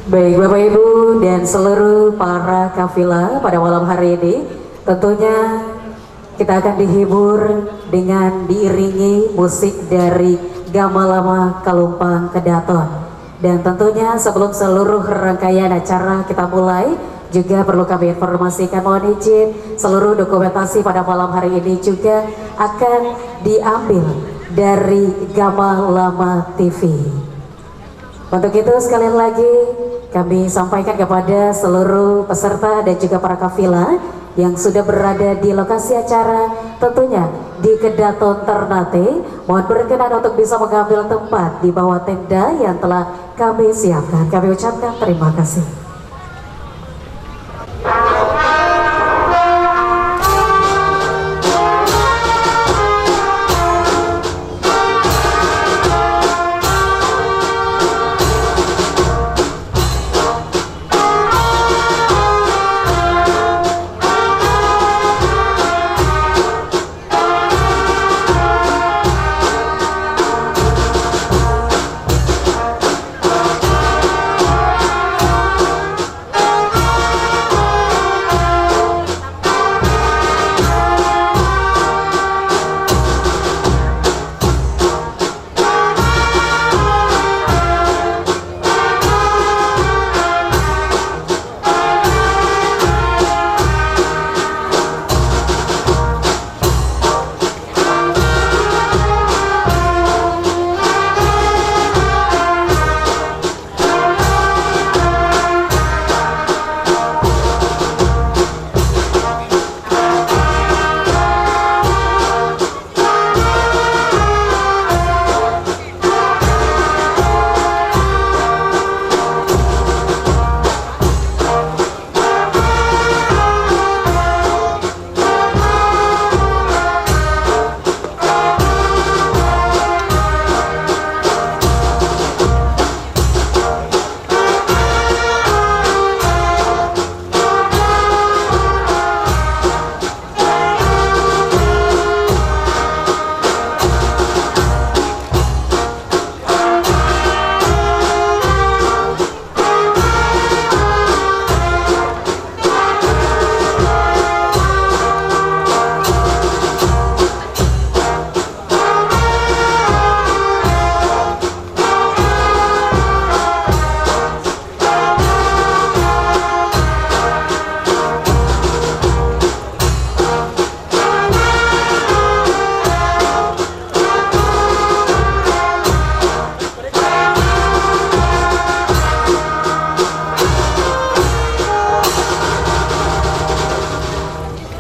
Baik Bapak Ibu dan seluruh para kafilah pada malam hari ini, tentunya kita akan dihibur dengan diiringi musik dari Gamalama Kalumpang Kedaton. Dan tentunya sebelum seluruh rangkaian acara kita mulai, juga perlu kami informasikan, mohon izin, seluruh dokumentasi pada malam hari ini juga akan diambil dari Gamalama TV. Untuk itu sekali lagi kami sampaikan kepada seluruh peserta dan juga para kafilah yang sudah berada di lokasi acara, tentunya di Kedaton Ternate, mohon berkenan untuk bisa mengambil tempat di bawah tenda yang telah kami siapkan. Kami ucapkan terima kasih.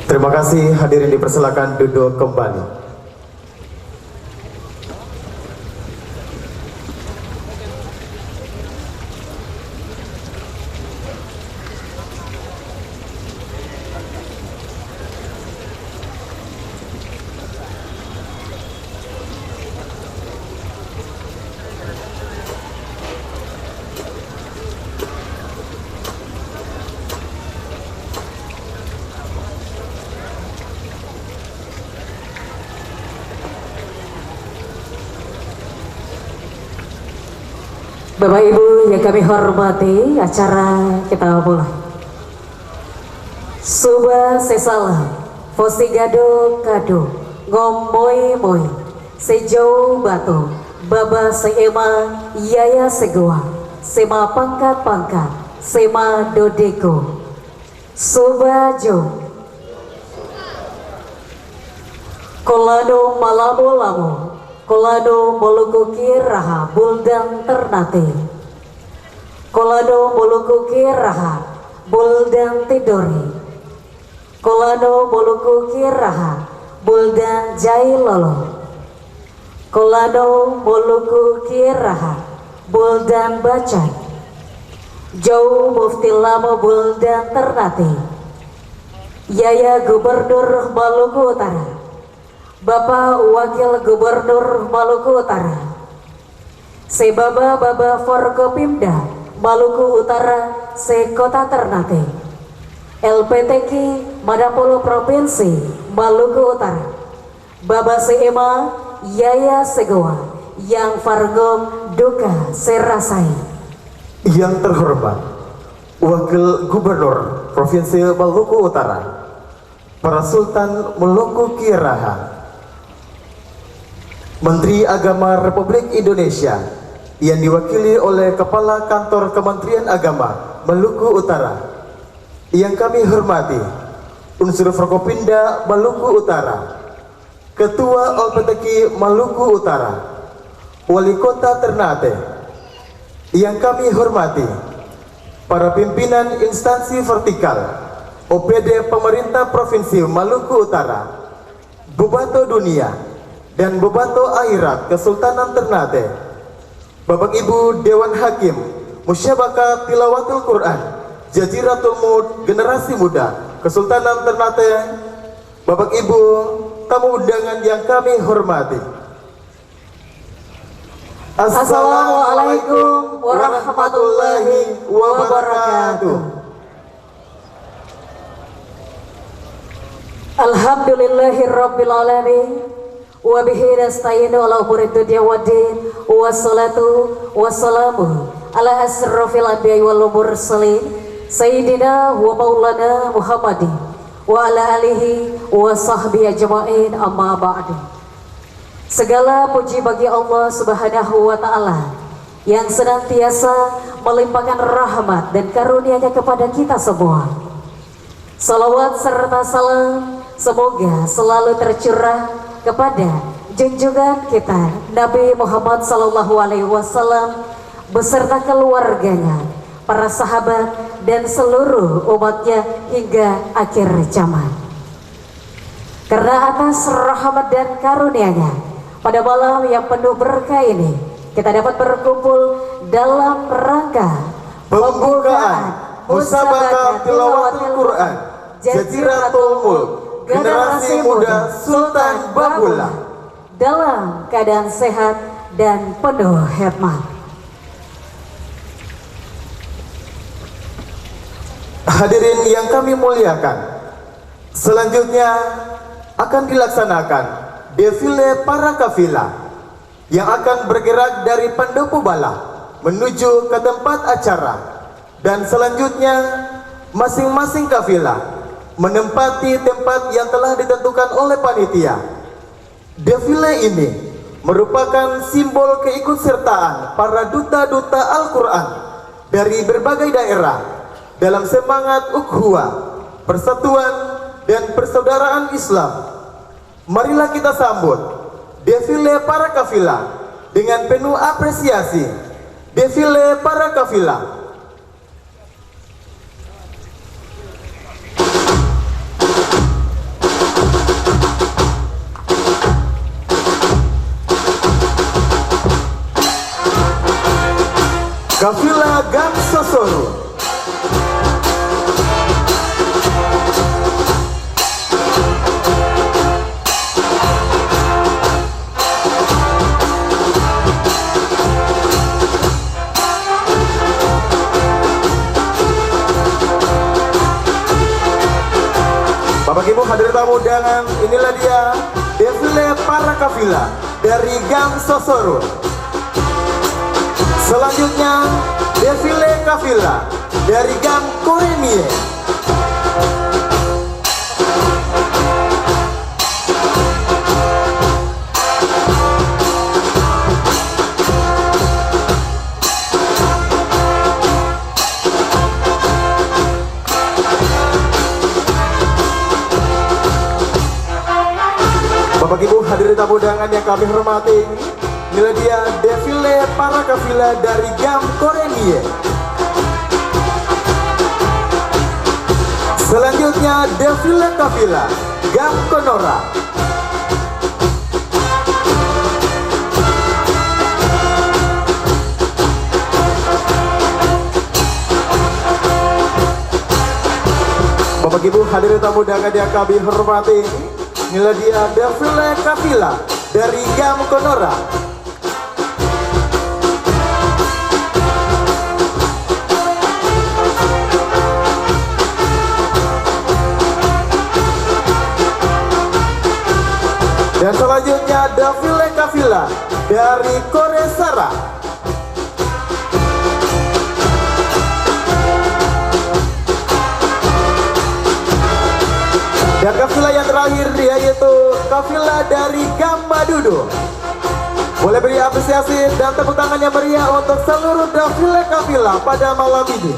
Terima kasih, hadirin dipersilakan duduk kembali. Bapak Ibu yang kami hormati, acara kita mulai. Suba sesala, fosigado kado, ngomoi moi, sejauh batu, baba seema, yaya segua, sema pangkat, sema dodeko, suba jo, kolado malamo-lamo, kolado molukuki raha buldan Ternate, kolado molukuki raha buldan Tidore, kolado molukuki raha buldan Jailolo, kolado molukuki raha buldan Bacai, jauh mufti lama buldan Ternate, yaya gubernur Maluku Utara, Bapak Wakil Gubernur Maluku Utara, Sebaba Baba Forkopimda Maluku Utara Se Kota Ternate, LPTK Madapolo Provinsi Maluku Utara, Baba Seema Yaya Segoa yang Fargom Duka Serasai, Yang terhormat Wakil Gubernur Provinsi Maluku Utara, para Sultan Maluku Kiaraha, Menteri Agama Republik Indonesia yang diwakili oleh Kepala Kantor Kementerian Agama Maluku Utara, yang kami hormati unsur Forkopimda Maluku Utara, Ketua LPTK Maluku Utara, Wali Kota Ternate, yang kami hormati para pimpinan instansi vertikal OPD Pemerintah Provinsi Maluku Utara, Bubato Dunia dan Bubato Akhirat Kesultanan Ternate, Bapak Ibu Dewan Hakim Musyabakat Tilawatul Quran Jaziratul Mud Generasi Muda Kesultanan Ternate, Bapak Ibu tamu undangan yang kami hormati, Assalamualaikum warahmatullahi wabarakatuh. Alhamdulillahirabbil alamin wa bihi nasta'inu ala umuri dunya waddin, wassalatu wassalamu ala asrofil anbiya'i wal mursalin sayyidina wa maulana Muhammadin wa ala alihi wa sahbihi ajma'in, amma ba'du. Segala puji bagi Allah Subhanahu wa ta'ala yang senantiasa melimpahkan rahmat dan karunia-Nya kepada kita semua. Salawat serta salam semoga selalu tercurah kepada junjungan kita Nabi Muhammad SAW beserta keluarganya, para sahabat dan seluruh umatnya hingga akhir zaman. Karena atas rahmat dan karunia-Nya, pada malam yang penuh berkah ini kita dapat berkumpul dalam rangka pembukaan Musyabakat Tilawatul Quran Jaziratul Mulk Generasi Muda Sultan Babulah dalam keadaan sehat dan penuh hikmat. Hadirin yang kami muliakan, selanjutnya akan dilaksanakan defile para kafilah yang akan bergerak dari Pendopo Bala menuju ke tempat acara, dan selanjutnya masing-masing kafilah menempati tempat yang telah ditentukan oleh panitia. Defile ini merupakan simbol keikutsertaan para duta-duta Al-Quran dari berbagai daerah dalam semangat ukhuwah, persatuan dan persaudaraan Islam. Marilah kita sambut defile para kafilah dengan penuh apresiasi. Defile para kafilah. Kafilah Gang Sosoro. Bapak Ibu hadirin tamu undangan, inilah dia defile para kafilah dari Gang Sosoro. Selanjutnya defile kafilah dari Gang Koremie. Bapak Ibu hadirin tamu undangan yang kami hormati, inilah dia defile para kafilah dari Gang Koremie. Selanjutnya defile kafilah Gang Konora. Bapak Ibu hadirin tamu undangan yang kami hormati, inilah dia defile kafilah dari Gang Konora. Dan selanjutnya defile kafilah dari Koresara. Dan kafilah yang terakhir yaitu kafilah dari Gamadudu. Boleh beri apresiasi dan tepuk tangan yang meriah untuk seluruh kafilah pada malam ini.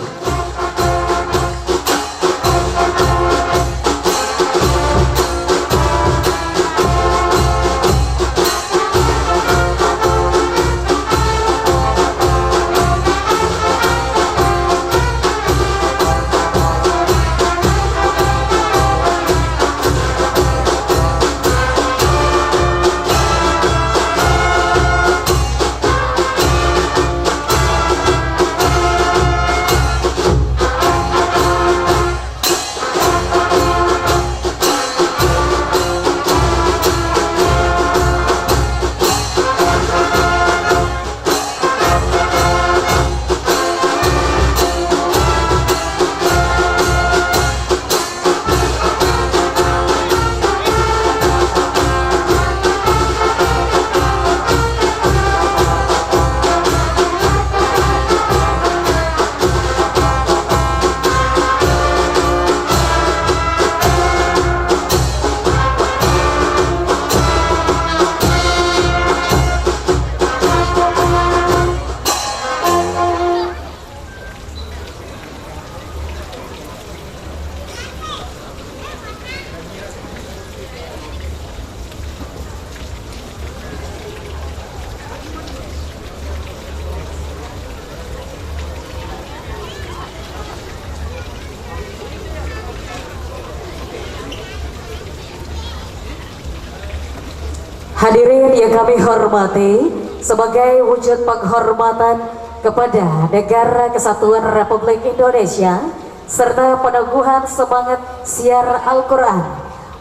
Hadirin yang kami hormati, sebagai wujud penghormatan kepada Negara Kesatuan Republik Indonesia serta peneguhan semangat siar Al-Quran,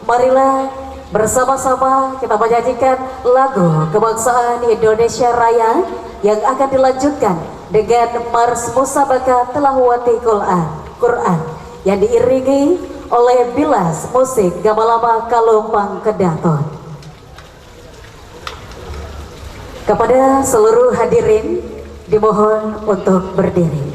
marilah bersama-sama kita menyanyikan lagu kebangsaan Indonesia Raya yang akan dilanjutkan dengan Mars Musabaqah Tilawati Quran yang diiringi oleh bilas musik Gamalama Kalumpang Kedaton. Kepada seluruh hadirin dimohon untuk berdiri.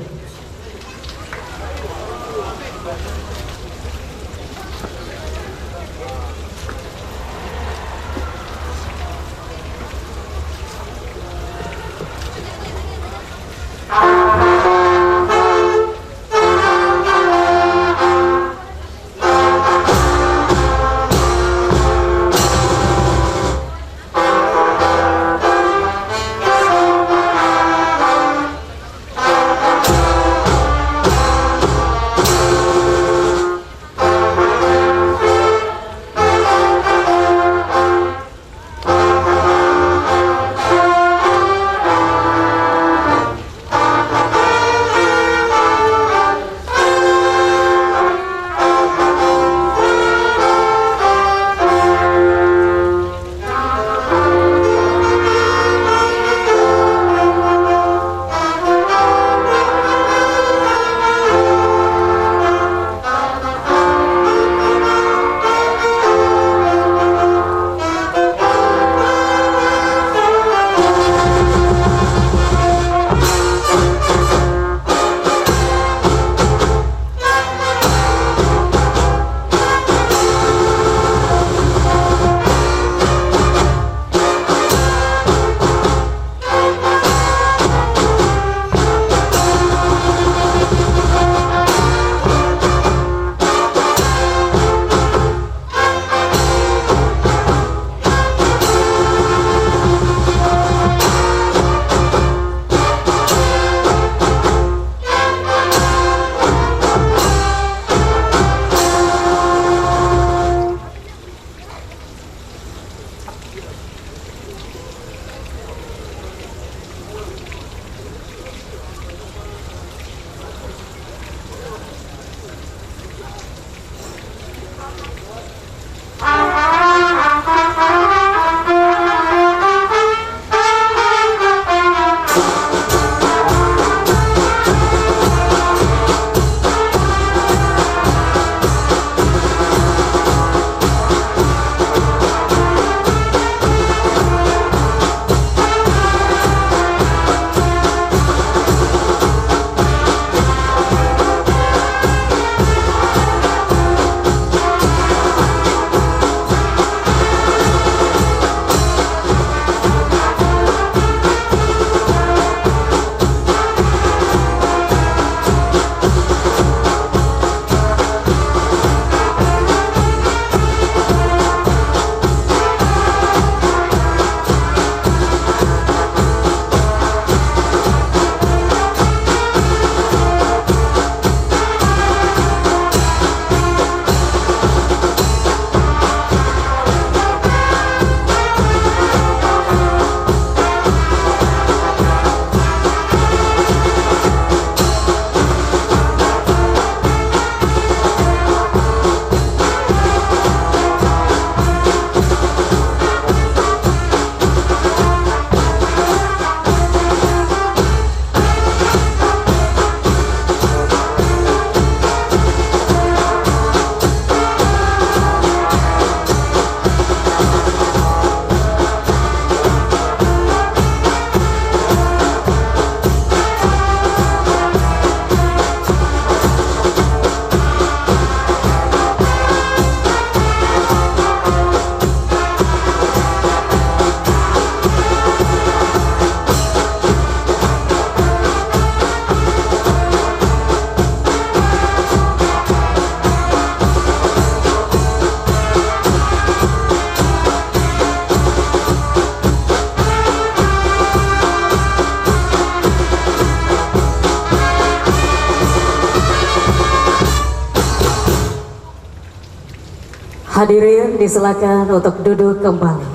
Hadirin disilakan untuk duduk kembali.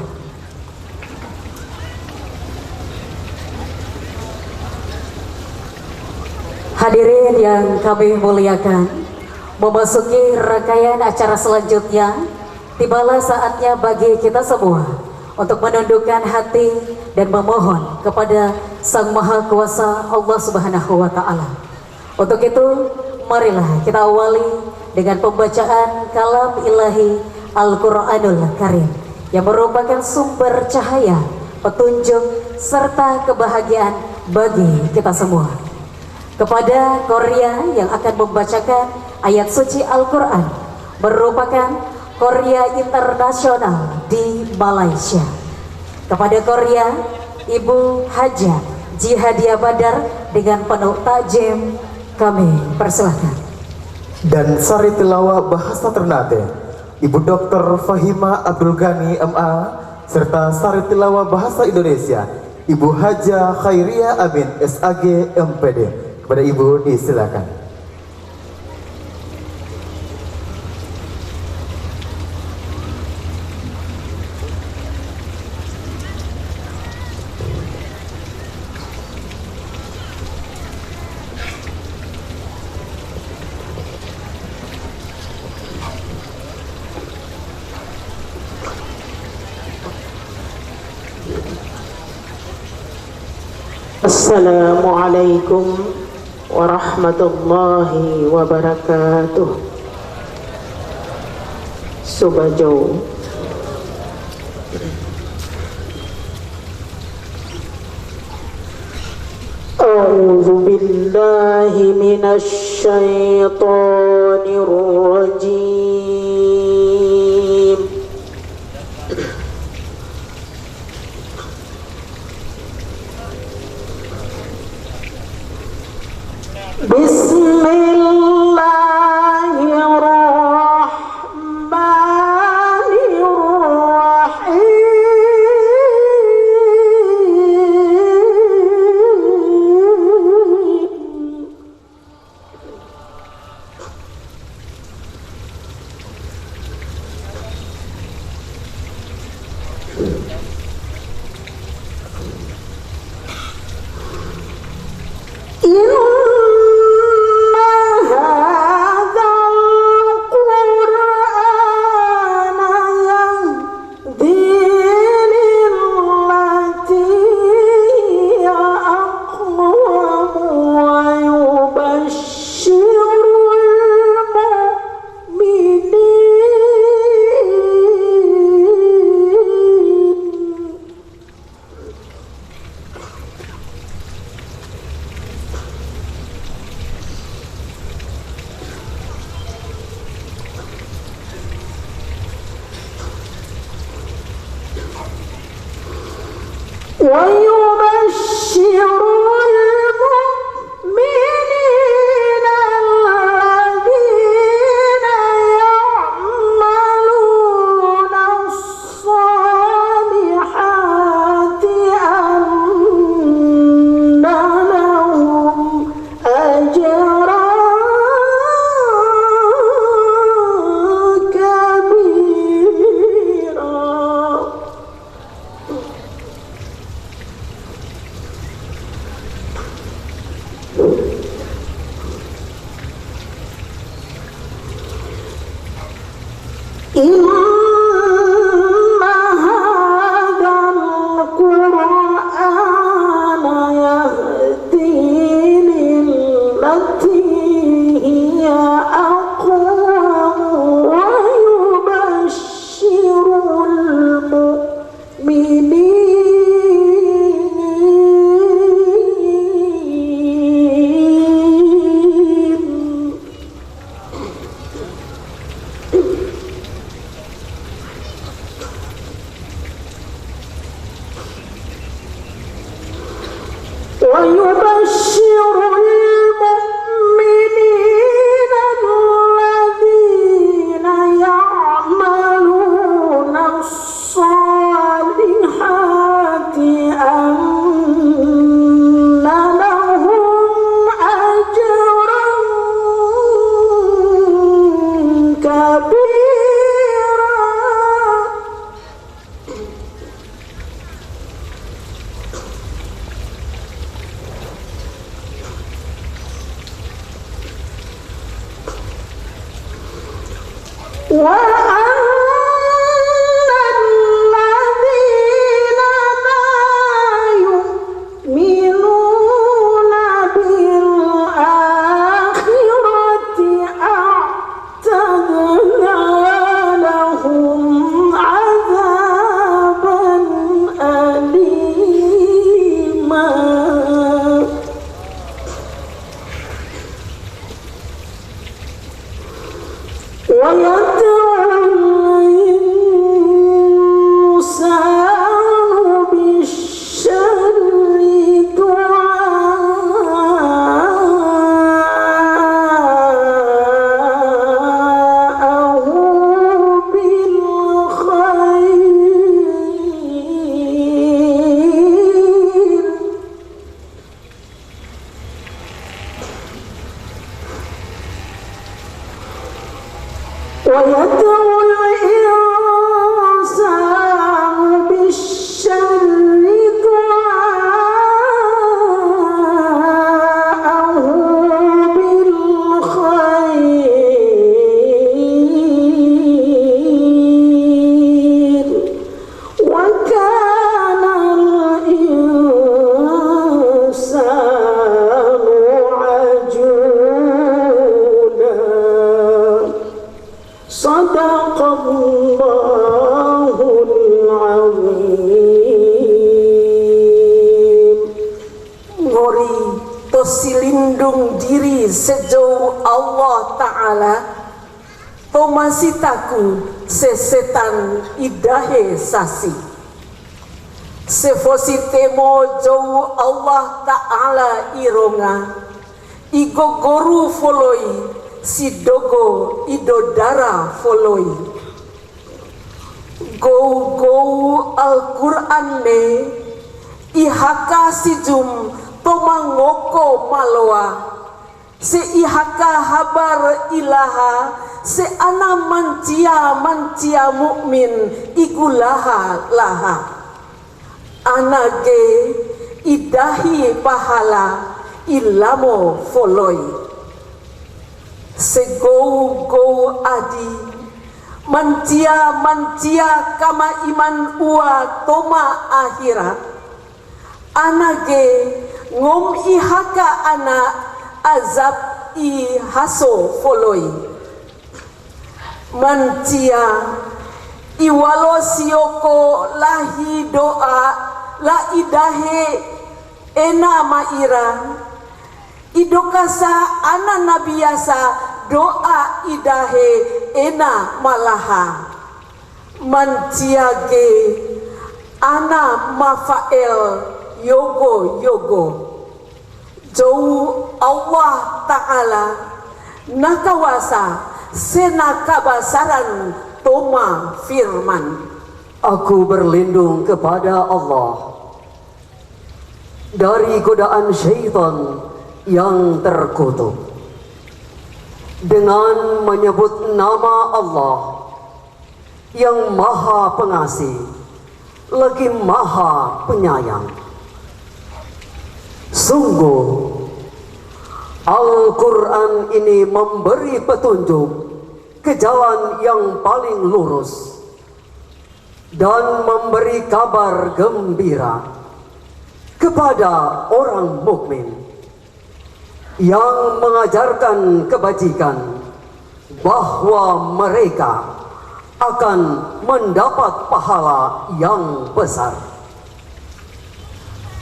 Hadirin yang kami muliakan, memasuki rangkaian acara selanjutnya, tibalah saatnya bagi kita semua untuk menundukkan hati dan memohon kepada Sang Maha Kuasa Allah Subhanahu wa Ta'ala. Untuk itu, marilah kita awali dengan pembacaan kalam ilahi Al-Quranul Karim yang merupakan sumber cahaya, petunjuk, serta kebahagiaan bagi kita semua. Kepada Korea yang akan membacakan ayat suci Al-Quran, merupakan Korea internasional di Malaysia. Kepada Korea, Ibu Haja Jihadia Badar dengan penuh takjim kami persilahkan. Dan sari tilawah bahasa Ternate, Ibu Dr. Fahima Abdul Ghani MA, serta sari tilawah bahasa Indonesia, Ibu Haja Khairia Amin SAG MPD. Kepada Ibu disilakan. Assalamualaikum warahmatullahi wabarakatuh. Subajo. A'udzu billahi minasy syaithanir rajim. silindung diri sejauh Allah Ta'ala tomasitaku sesetan idahe sasi sefositemo jauh Allah Ta'ala ironga igogoru foloi sidogo idodara foloi go Al-Quran ne ihaka sijum tomangoko maloa se ihaka habar ilaha se ana mancia mukmin igulaha laha anage idahi pahala ilamo foloi se go adi mancia kama iman ua toma akhirat anage ngom ihaka ana azab i haso foloi mancia iwalo sioko lahi doa la idahe ena maira idokasa ana nabiasa doa idahe ena malaha mancia ge ana mafael yogo jauh Allah Ta'ala nakawasa senakabasaran toma firman aku berlindung kepada Allah dari godaan syaitan yang terkutuk dengan menyebut nama Allah yang maha pengasih lagi maha penyayang. Sungguh Al-Quran ini memberi petunjuk ke jalan yang paling lurus dan memberi kabar gembira kepada orang mukmin yang mengajarkan kebajikan bahwa mereka akan mendapat pahala yang besar.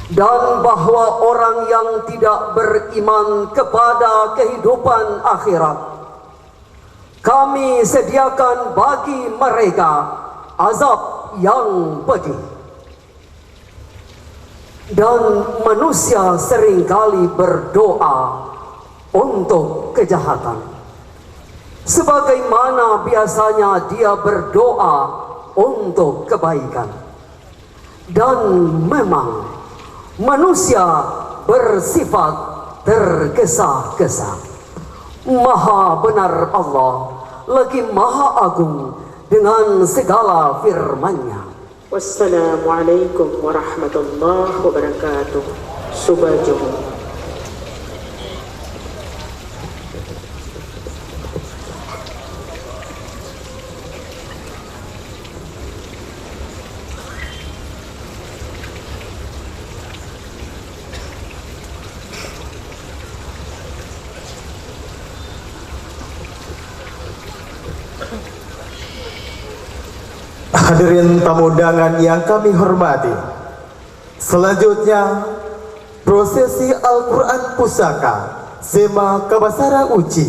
Dan bahwa orang yang tidak beriman kepada kehidupan akhirat, kami sediakan bagi mereka azab yang pedih. Dan manusia seringkali berdoa untuk kejahatan, sebagaimana biasanya dia berdoa untuk kebaikan. Dan memang manusia bersifat tergesa-gesa. Maha benar Allah, lagi maha agung dengan segala firman-Nya. Wassalamualaikum warahmatullahi wabarakatuh. Subajo. Hadirin tamu undangan yang kami hormati, selanjutnya prosesi Al-Quran Pusaka Sema Kabasara Uci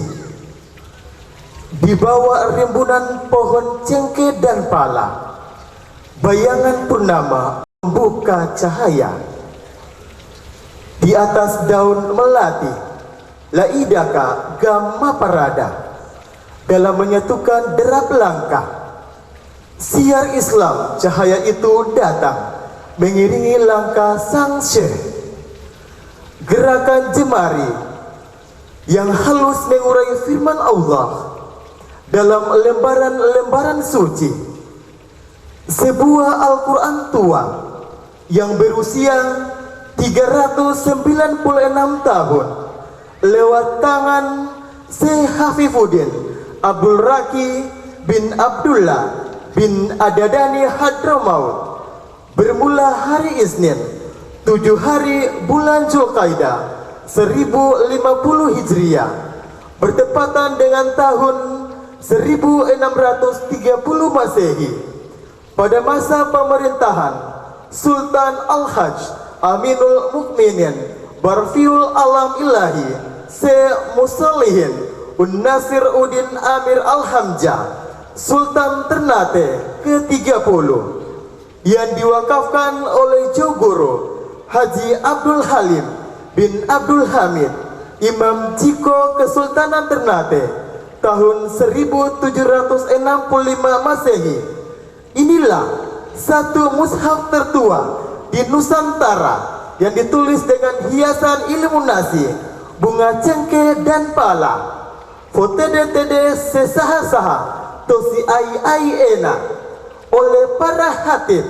di bawah rimbunan pohon cengkeh dan pala, bayangan purnama membuka cahaya di atas daun melati laidaka gamma parada dalam menyatukan derap langkah. Siar Islam cahaya itu datang mengiringi langkah sang syekh. Gerakan jemari yang halus mengurai firman Allah dalam lembaran-lembaran suci. Sebuah Al-Quran tua yang berusia 396 tahun lewat tangan Syekh Hafifuddin Abdul Raki bin Abdullah bin Adadani Hadramaut bermula hari Isnin 7 hari bulan Zulkaidah 1050 Hijriah bertepatan dengan tahun 1630 Masehi pada masa pemerintahan Sultan Al-Hajj Aminul Mukminin Barfiul Alam Ilahi Syekh Musalihin Un-Nasir Udin Amir Al-Hamzah Sultan Ternate ke-30 yang diwakafkan oleh Jogoro Haji Abdul Halim bin Abdul Hamid Imam Jiko Kesultanan Ternate tahun 1765 Masehi. Inilah satu mushaf tertua di Nusantara yang ditulis dengan hiasan ilmu nasi, bunga cengkeh dan pala. Fotede-tede sesaha-saha tosi ai ena oleh para hatib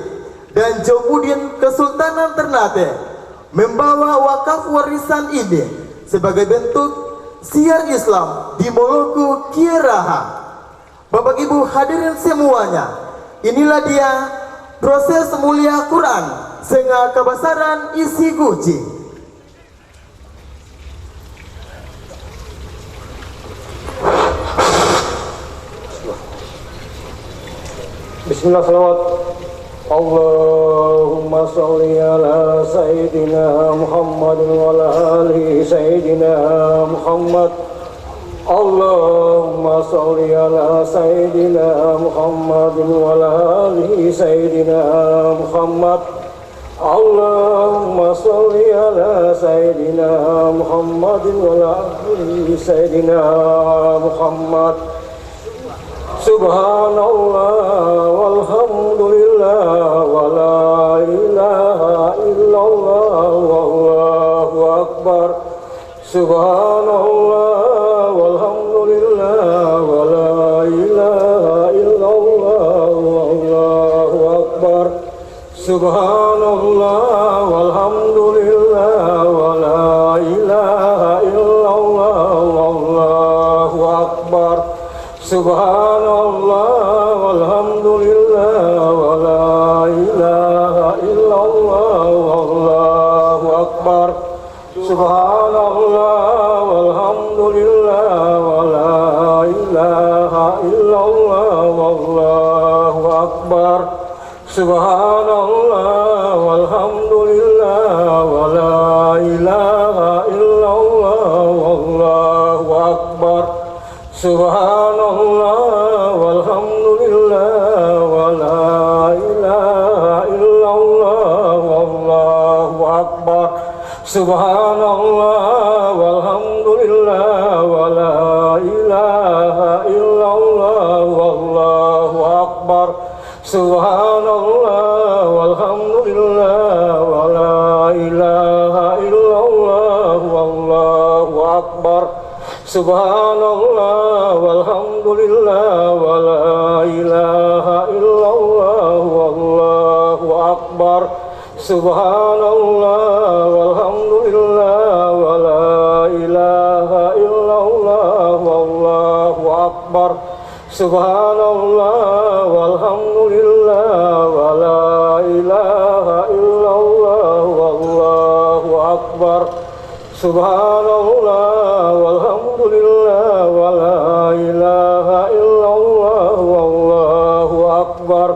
dan Jomudin Kesultanan Ternate membawa wakaf warisan ini sebagai bentuk siar Islam di Moluku Kieraha. Bapak Ibu hadirin semuanya, inilah dia proses mulia Quran Senga Kabasaran isi guci. Bismillah, salawat. Allahumma salli ala Sayyidina Muhammad wa ala ali Sayyidina Muhammad. Allahumma salli ala Sayyidina Muhammad wa ala ali Sayyidina Muhammad. Allahumma salli ala Sayyidina Muhammad wa ala ali Sayyidina Muhammad. Subhanallah walhamdulillah wa la ilaha illallah wallahu akbar. Subhanallah walhamdulillah wa la ilaha illallah wallahu akbar. Subhanallah walhamdulillah wa la ilaha illallah wallahu akbar. Subhanallah walhamdulillah wa la ilaha illallah wallahu akbar. Subhanallah walhamdulillah wa la ilaha illallah wallahu akbar. Subhanallah walhamdulillah wa la ilaha illallah wallahu akbar. Subhanallah walhamdulillah wa la ilaha illallah wallahu akbar. Subhanallah walhamdulillah wa la ilaha illallah wallahu akbar. Subhanallah walhamdulillah wa la ilaha illallah wallahu akbar. Subhanallah walhamdulillah wa la ilaha illallah wallahu akbar. Subhanallah walhamdulillah wa la ilaha illallah wallahu akbar. Subhanallah walhamdulillah wa la ilaha illallah wallahu akbar. Subhanallah walhamdulillah wa la ilaha illallah wallahu akbar.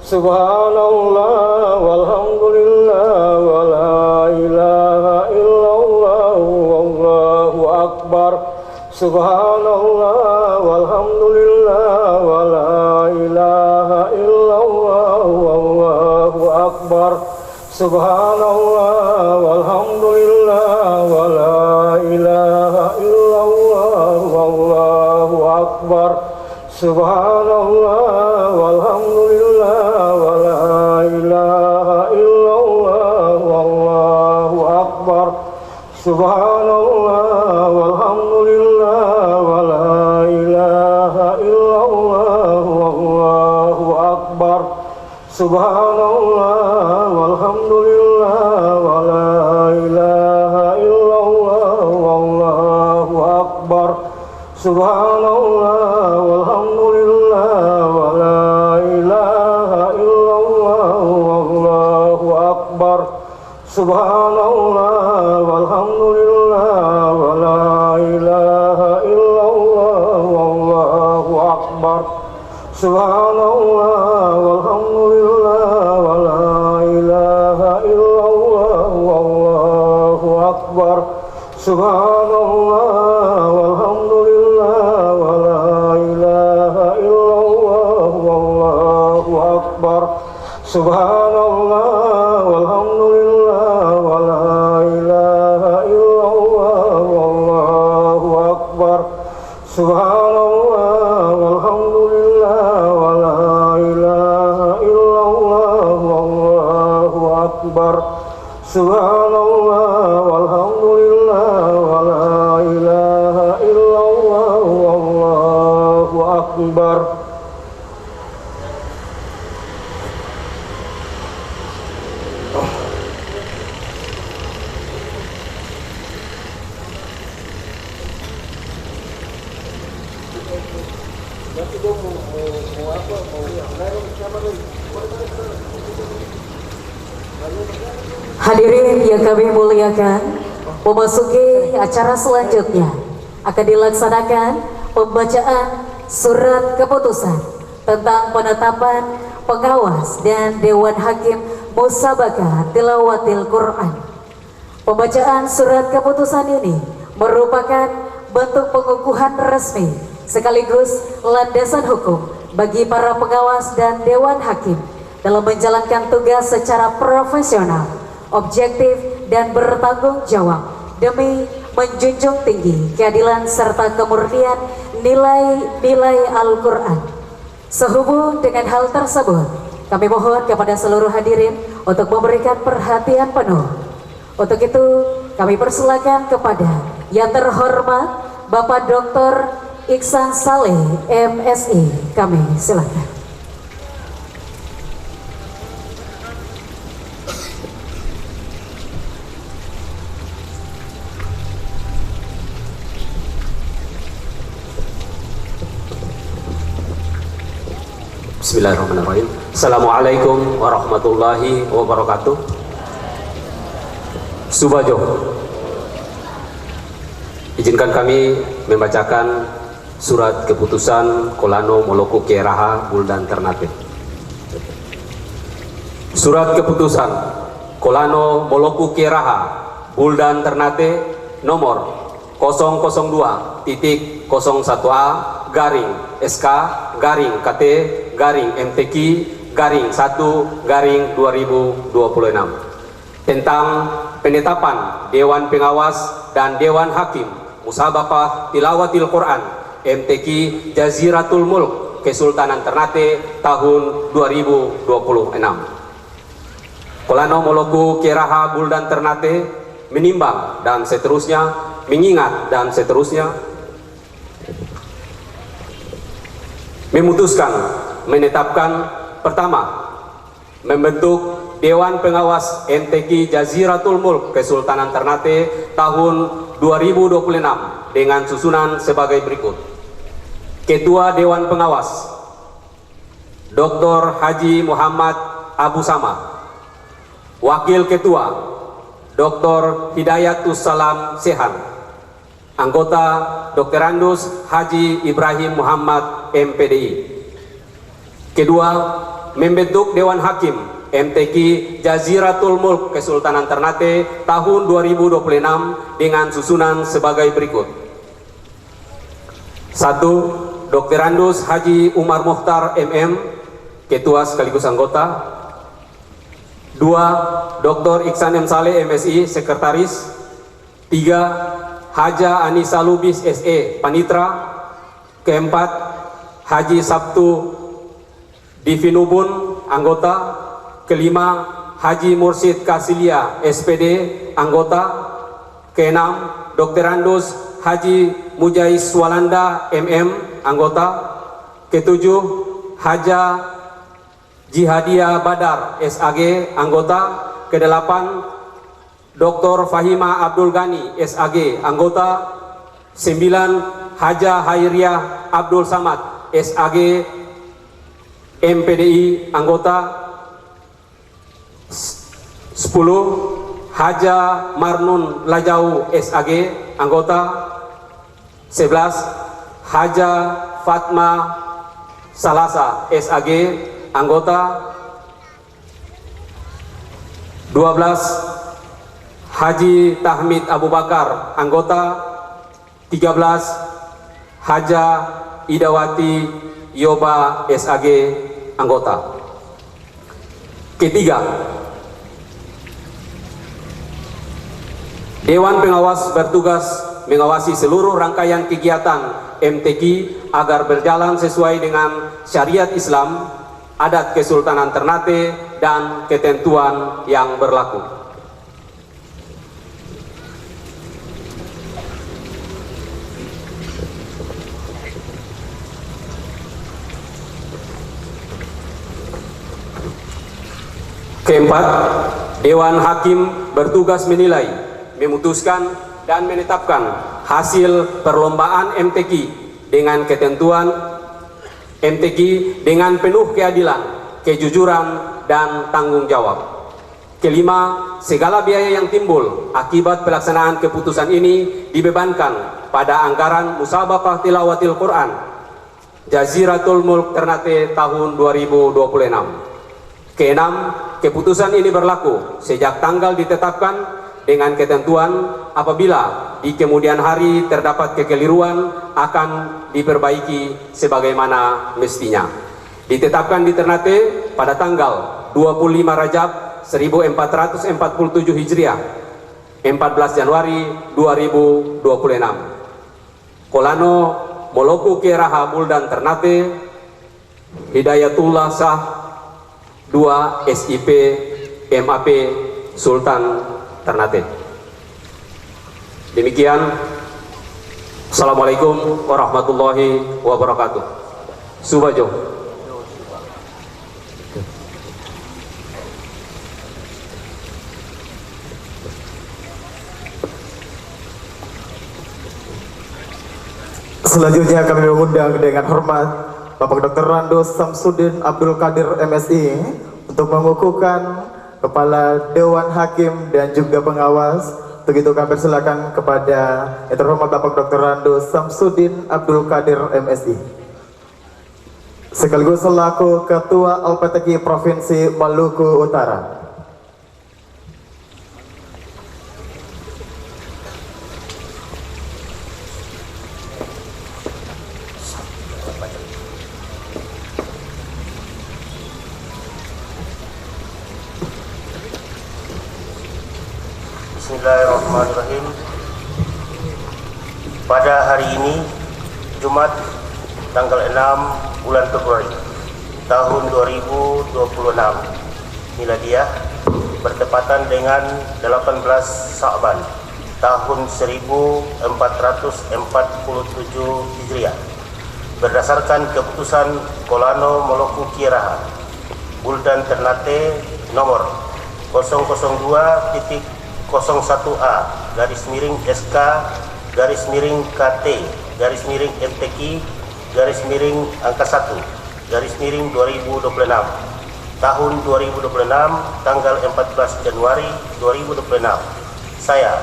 Subhanallah walhamdulillah wa la ilaha illallah wallahu akbar. Subhanallah walhamdulillah wa la ilaha illallah wallahu akbar. Subhanallah walhamdulillah wa la ilaha illallah wallahu akbar. Subhanallah walhamdulillah wa la ilaha illallah wallahu akbar. Subhanallah walhamdulillah wa la ilaha illallah wallahu akbar. Subhanallah walhamdulillah wa la ilaha illallah wallahu akbar. Subhanallah walhamdulillah wa la ilaha illallah wallahu akbar. Subhanallah walhamdulillah wa la ilaha illallah wallahu akbar. Subhanallah walhamdulillah wa la ilaha illallah wallahu akbar. Subhanallah walhamdulillah wa la ilaha illallah wallahu akbar. Subhanallah walhamdulillah wa la ilaha illallah wallahu akbar. Subhanallah walhamdulillah wa la ilaha illallah wallahu akbar. Subhanallah walhamdulillah wa la ilaha illallah wallahu akbar. Hadirin yang kami muliakan, memasuki acara selanjutnya akan dilaksanakan pembacaan surat keputusan tentang penetapan pengawas dan Dewan Hakim Musabaqah Tilawatil Quran. Pembacaan surat keputusan ini merupakan bentuk pengukuhan resmi sekaligus landasan hukum bagi para pengawas dan Dewan Hakim dalam menjalankan tugas secara profesional, objektif, dan bertanggung jawab demi menjunjung tinggi keadilan serta kemurnian nilai-nilai Al-Quran. Sehubung dengan hal tersebut, kami mohon kepada seluruh hadirin untuk memberikan perhatian penuh. Untuk itu, kami persilakan kepada yang terhormat Bapak Dr. Iksan Saleh, MSI. Kami silakan. Bismillahirrahmanirrahim. Assalamualaikum warahmatullahi wabarakatuh. Subajo, izinkan kami membacakan surat keputusan Kolano Moloku Keraha Buldan Ternate. Surat keputusan Kolano Moloku Keraha Buldan Ternate nomor 002.01A garing SK garing KT garing MTQ garing 1 garing 2026 tentang penetapan Dewan Pengawas dan Dewan Hakim Musabaqah Tilawatil Quran MTQ Jaziratul Mulk Kesultanan Ternate tahun 2026. Kolano Moloku Keraha Buldan Ternate menimbang dan seterusnya, mengingat dan seterusnya, memutuskan menetapkan pertama, membentuk Dewan Pengawas MTQ Jaziratul Mulk Kesultanan Ternate tahun 2026 dengan susunan sebagai berikut. Ketua Dewan Pengawas Dr. Haji Muhammad Abu Sama. Wakil Ketua Dr. Hidayatus Salam Sehan. Anggota Dr. Andus Haji Ibrahim Muhammad MPDI. Kedua, membentuk Dewan Hakim MTQ Jaziratul Mulk Kesultanan Ternate tahun 2026 dengan susunan sebagai berikut. 1. Dr. Andus Haji Umar Mokhtar MM, Ketua sekaligus anggota. 2. Dr. Iksan M. Saleh MSI, Sekretaris. 3. Haja Anissa Lubis SE, Panitra. Keempat, Haji Sabtu Divinubun, anggota. Kelima, Haji Mursyid Kasilia SPD, anggota. Keenam, Dr. Andus Haji Mujais Walanda MM, anggota. Ketujuh, Haja Jihadia Badar SAG, anggota. Kedelapan, Dr. Fahima Abdul Ghani SAG, anggota. 9, Haja Hairiah Abdul Samad SAG MPDI, anggota. 10, Haja Marnun Lajau SAG, anggota. 11, Haja Fatma Salasa SAG, anggota. 12, Haji Tahmid Abu Bakar, anggota. 13, Haja Idawati Yoba SAG, anggota. Ketiga, Dewan Pengawas bertugas mengawasi seluruh rangkaian kegiatan MTQ agar berjalan sesuai dengan syariat Islam, adat Kesultanan Ternate, dan ketentuan yang berlaku. Keempat, Dewan Hakim bertugas menilai, memutuskan, dan menetapkan hasil perlombaan MTQ dengan ketentuan MTQ dengan penuh keadilan, kejujuran, dan tanggung jawab. Kelima, segala biaya yang timbul akibat pelaksanaan keputusan ini dibebankan pada anggaran Musabaqah Tilawatil Quran Jaziratul Mulk Ternate tahun 2026. Keenam, keputusan ini berlaku sejak tanggal ditetapkan dengan ketentuan apabila di kemudian hari terdapat kekeliruan akan diperbaiki sebagaimana mestinya. Ditetapkan di Ternate pada tanggal 25 Rajab 1447 Hijriah, 14 Januari 2026. Kolano Moloku Keraha Buldan Ternate, Hidayatullah Shah 2 SIP MAP Sultan Ternate. Demikian. Assalamualaikum warahmatullahi wabarakatuh. Subajo. Selanjutnya kami mengundang dengan hormat Bapak Dr. Randus Samsudin Abdul Qadir MSI untuk mengukuhkan Kepala Dewan Hakim dan juga pengawas. Untuk itu kami persilakan kepada yang terhormat Bapak Dr. Randus Samsudin Abdul Qadir MSI sekaligus selaku Ketua LPTQ Provinsi Maluku Utara. Bismillahirrahmanirrahim. Pada hari ini, Jumat tanggal 6 bulan Februari tahun 2026 Miladiah, bertepatan dengan 18 Sa'ban tahun 1447 Hijriah, berdasarkan keputusan Kolano Moloku Kiraha Buldan Ternate nomor 002.01A /SK /KT /MTQ angka 1 2026 tahun 2026 tanggal 14 Januari 2026. Saya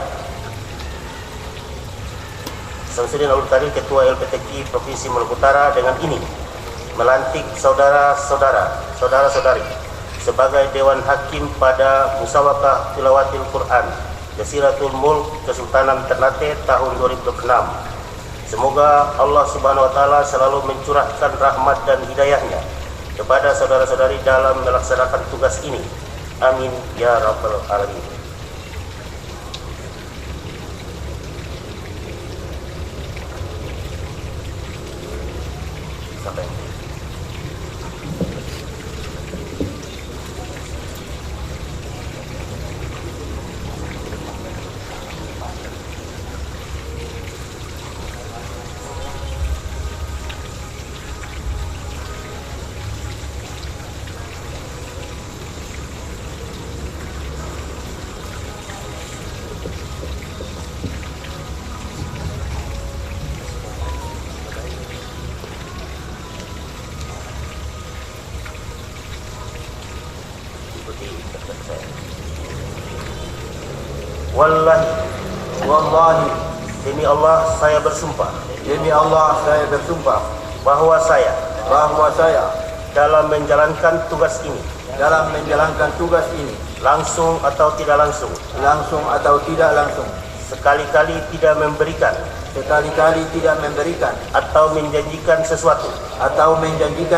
Samsudin Abdul Qadir, Ketua LPTQ Provinsi Maluku Utara, dengan ini melantik saudara-saudari sebagai Dewan Hakim pada Musabaqah Tilawatil Quran Jaziratul Mulk Kesultanan Ternate tahun 2026. Semoga Allah Subhanahu wa taala selalu mencurahkan rahmat dan hidayahnya kepada saudara-saudari dalam melaksanakan tugas ini. Amin ya rabbal alamin. Sampai. Wallahi, demi Allah saya bersumpah. Demi Allah saya bersumpah bahwa saya dalam menjalankan tugas ini, langsung atau tidak langsung, sekali-kali tidak memberikan atau menjanjikan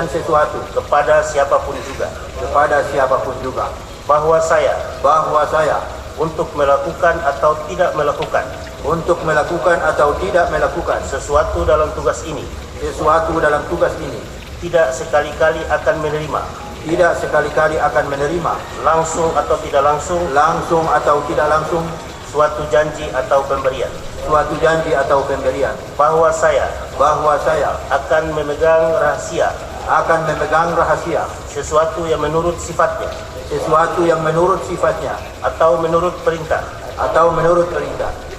sesuatu kepada siapapun juga, bahwa saya untuk melakukan atau tidak melakukan sesuatu dalam tugas ini tidak sekali-kali akan menerima langsung atau tidak langsung suatu janji atau pemberian, bahwa saya akan memegang rahasia sesuatu yang menurut sifatnya atau menurut perintah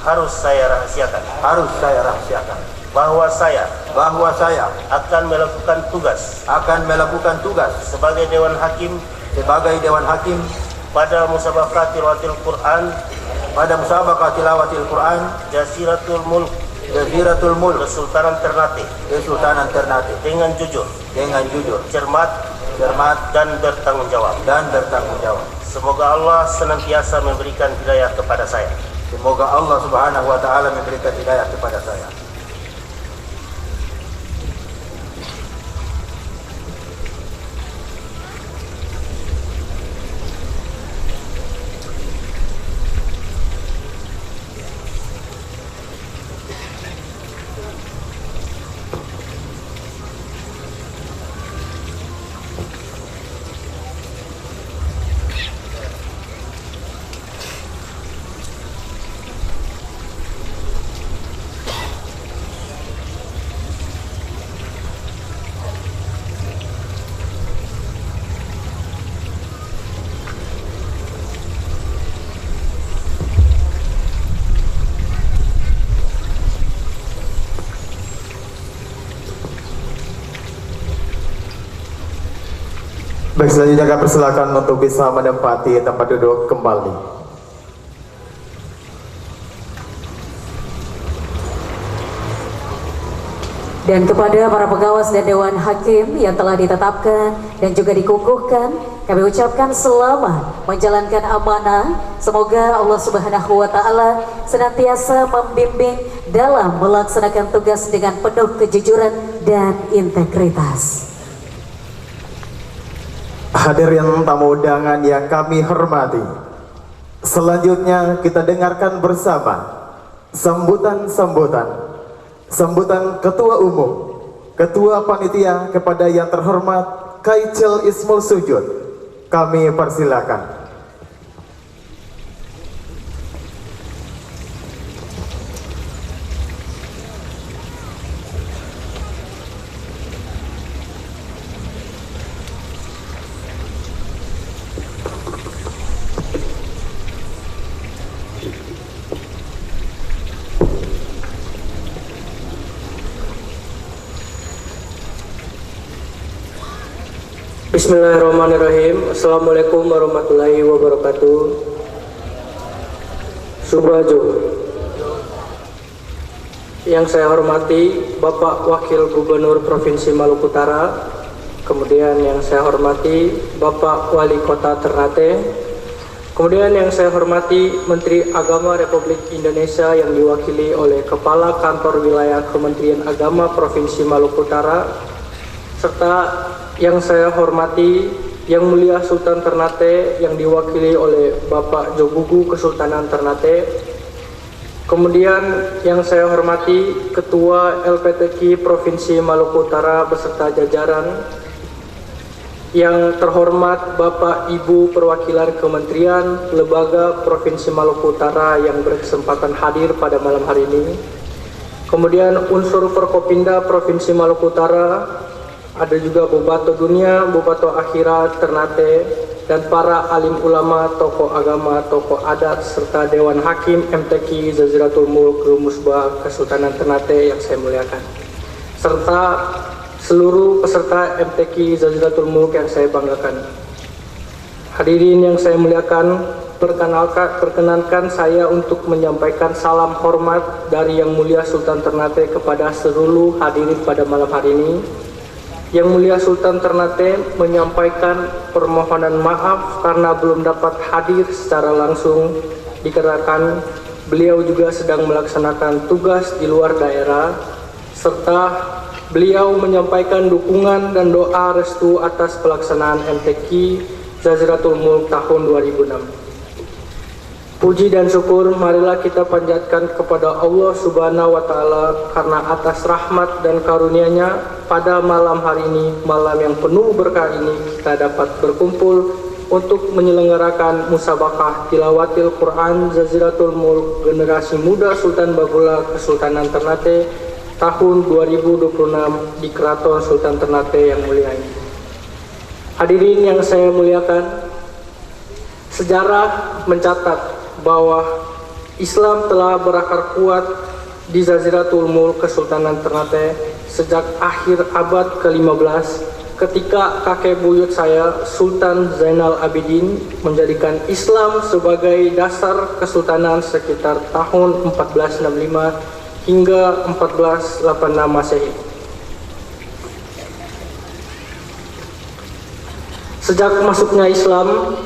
harus saya rahasiakan, bahwa saya akan melakukan tugas sebagai Dewan Hakim pada Musabaqah Tilawatil Quran Jaziratul Mulk Kesultanan Ternate dengan jujur, cermat dan bertanggung jawab. Semoga Allah senantiasa memberikan hidayah kepada saya. Semoga Allah Subhanahu wa taala memberikan hidayah kepada saya. Baik, selanjutnya kami persilakan untuk bisa menempati tempat duduk kembali. Dan kepada para pengawas dan Dewan Hakim yang telah ditetapkan dan juga dikukuhkan, kami ucapkan selamat menjalankan amanah. Semoga Allah Subhanahu wa taala senantiasa membimbing dalam melaksanakan tugas dengan penuh kejujuran dan integritas. Hadirin tamu undangan yang kami hormati, selanjutnya kita dengarkan bersama sambutan Ketua Umum, Ketua Panitia kepada yang terhormat Kaicil Ismul Sujud. Kami persilakan. Bismillahirrahmanirrahim. Assalamualaikum warahmatullahi wabarakatuh. Subhajo. Yang saya hormati Bapak Wakil Gubernur Provinsi Maluku Utara, kemudian yang saya hormati Bapak Wali Kota Ternate, kemudian yang saya hormati Menteri Agama Republik Indonesia yang diwakili oleh Kepala Kantor Wilayah Kementerian Agama Provinsi Maluku Utara, serta yang saya hormati Yang Mulia Sultan Ternate yang diwakili oleh Bapak Jogugu Kesultanan Ternate. Kemudian yang saya hormati Ketua LPTQ Provinsi Maluku Utara beserta jajaran. Yang terhormat Bapak Ibu perwakilan Kementerian Lembaga Provinsi Maluku Utara yang berkesempatan hadir pada malam hari ini. Kemudian unsur Forkopimda Provinsi Maluku Utara, ada juga Bupato Dunia, Bupato Akhirat Ternate, dan para alim ulama, tokoh agama, tokoh adat, serta Dewan Hakim MTQ Jaziratul Mulk Musbah Kesultanan Ternate yang saya muliakan, serta seluruh peserta MTQ Jaziratul Mulk yang saya banggakan. Hadirin yang saya muliakan, perkenankan saya untuk menyampaikan salam hormat dari Yang Mulia Sultan Ternate kepada seluruh hadirin pada malam hari ini. Yang Mulia Sultan Ternate menyampaikan permohonan maaf karena belum dapat hadir secara langsung dikarenakan beliau juga sedang melaksanakan tugas di luar daerah, serta beliau menyampaikan dukungan dan doa restu atas pelaksanaan MTQ Jaziratul Mulk tahun 2006. Puji dan syukur marilah kita panjatkan kepada Allah Subhanahu wa Ta'ala karena atas rahmat dan karunia-Nya pada malam hari ini, malam yang penuh berkah ini, kita dapat berkumpul untuk menyelenggarakan musabaqah tilawatil Quran Jaziratul Mulk Generasi Muda Sultan Bagulah Kesultanan Ternate tahun 2026 di Keraton Sultan Ternate yang mulia ini. Hadirin yang saya muliakan, sejarah mencatat bahwa Islam telah berakar kuat di Jaziratul Mulk Kesultanan Ternate sejak akhir abad ke-15 ketika kakek buyut saya Sultan Zainal Abidin menjadikan Islam sebagai dasar kesultanan sekitar tahun 1465 hingga 1486 Masehi. Sejak masuknya Islam,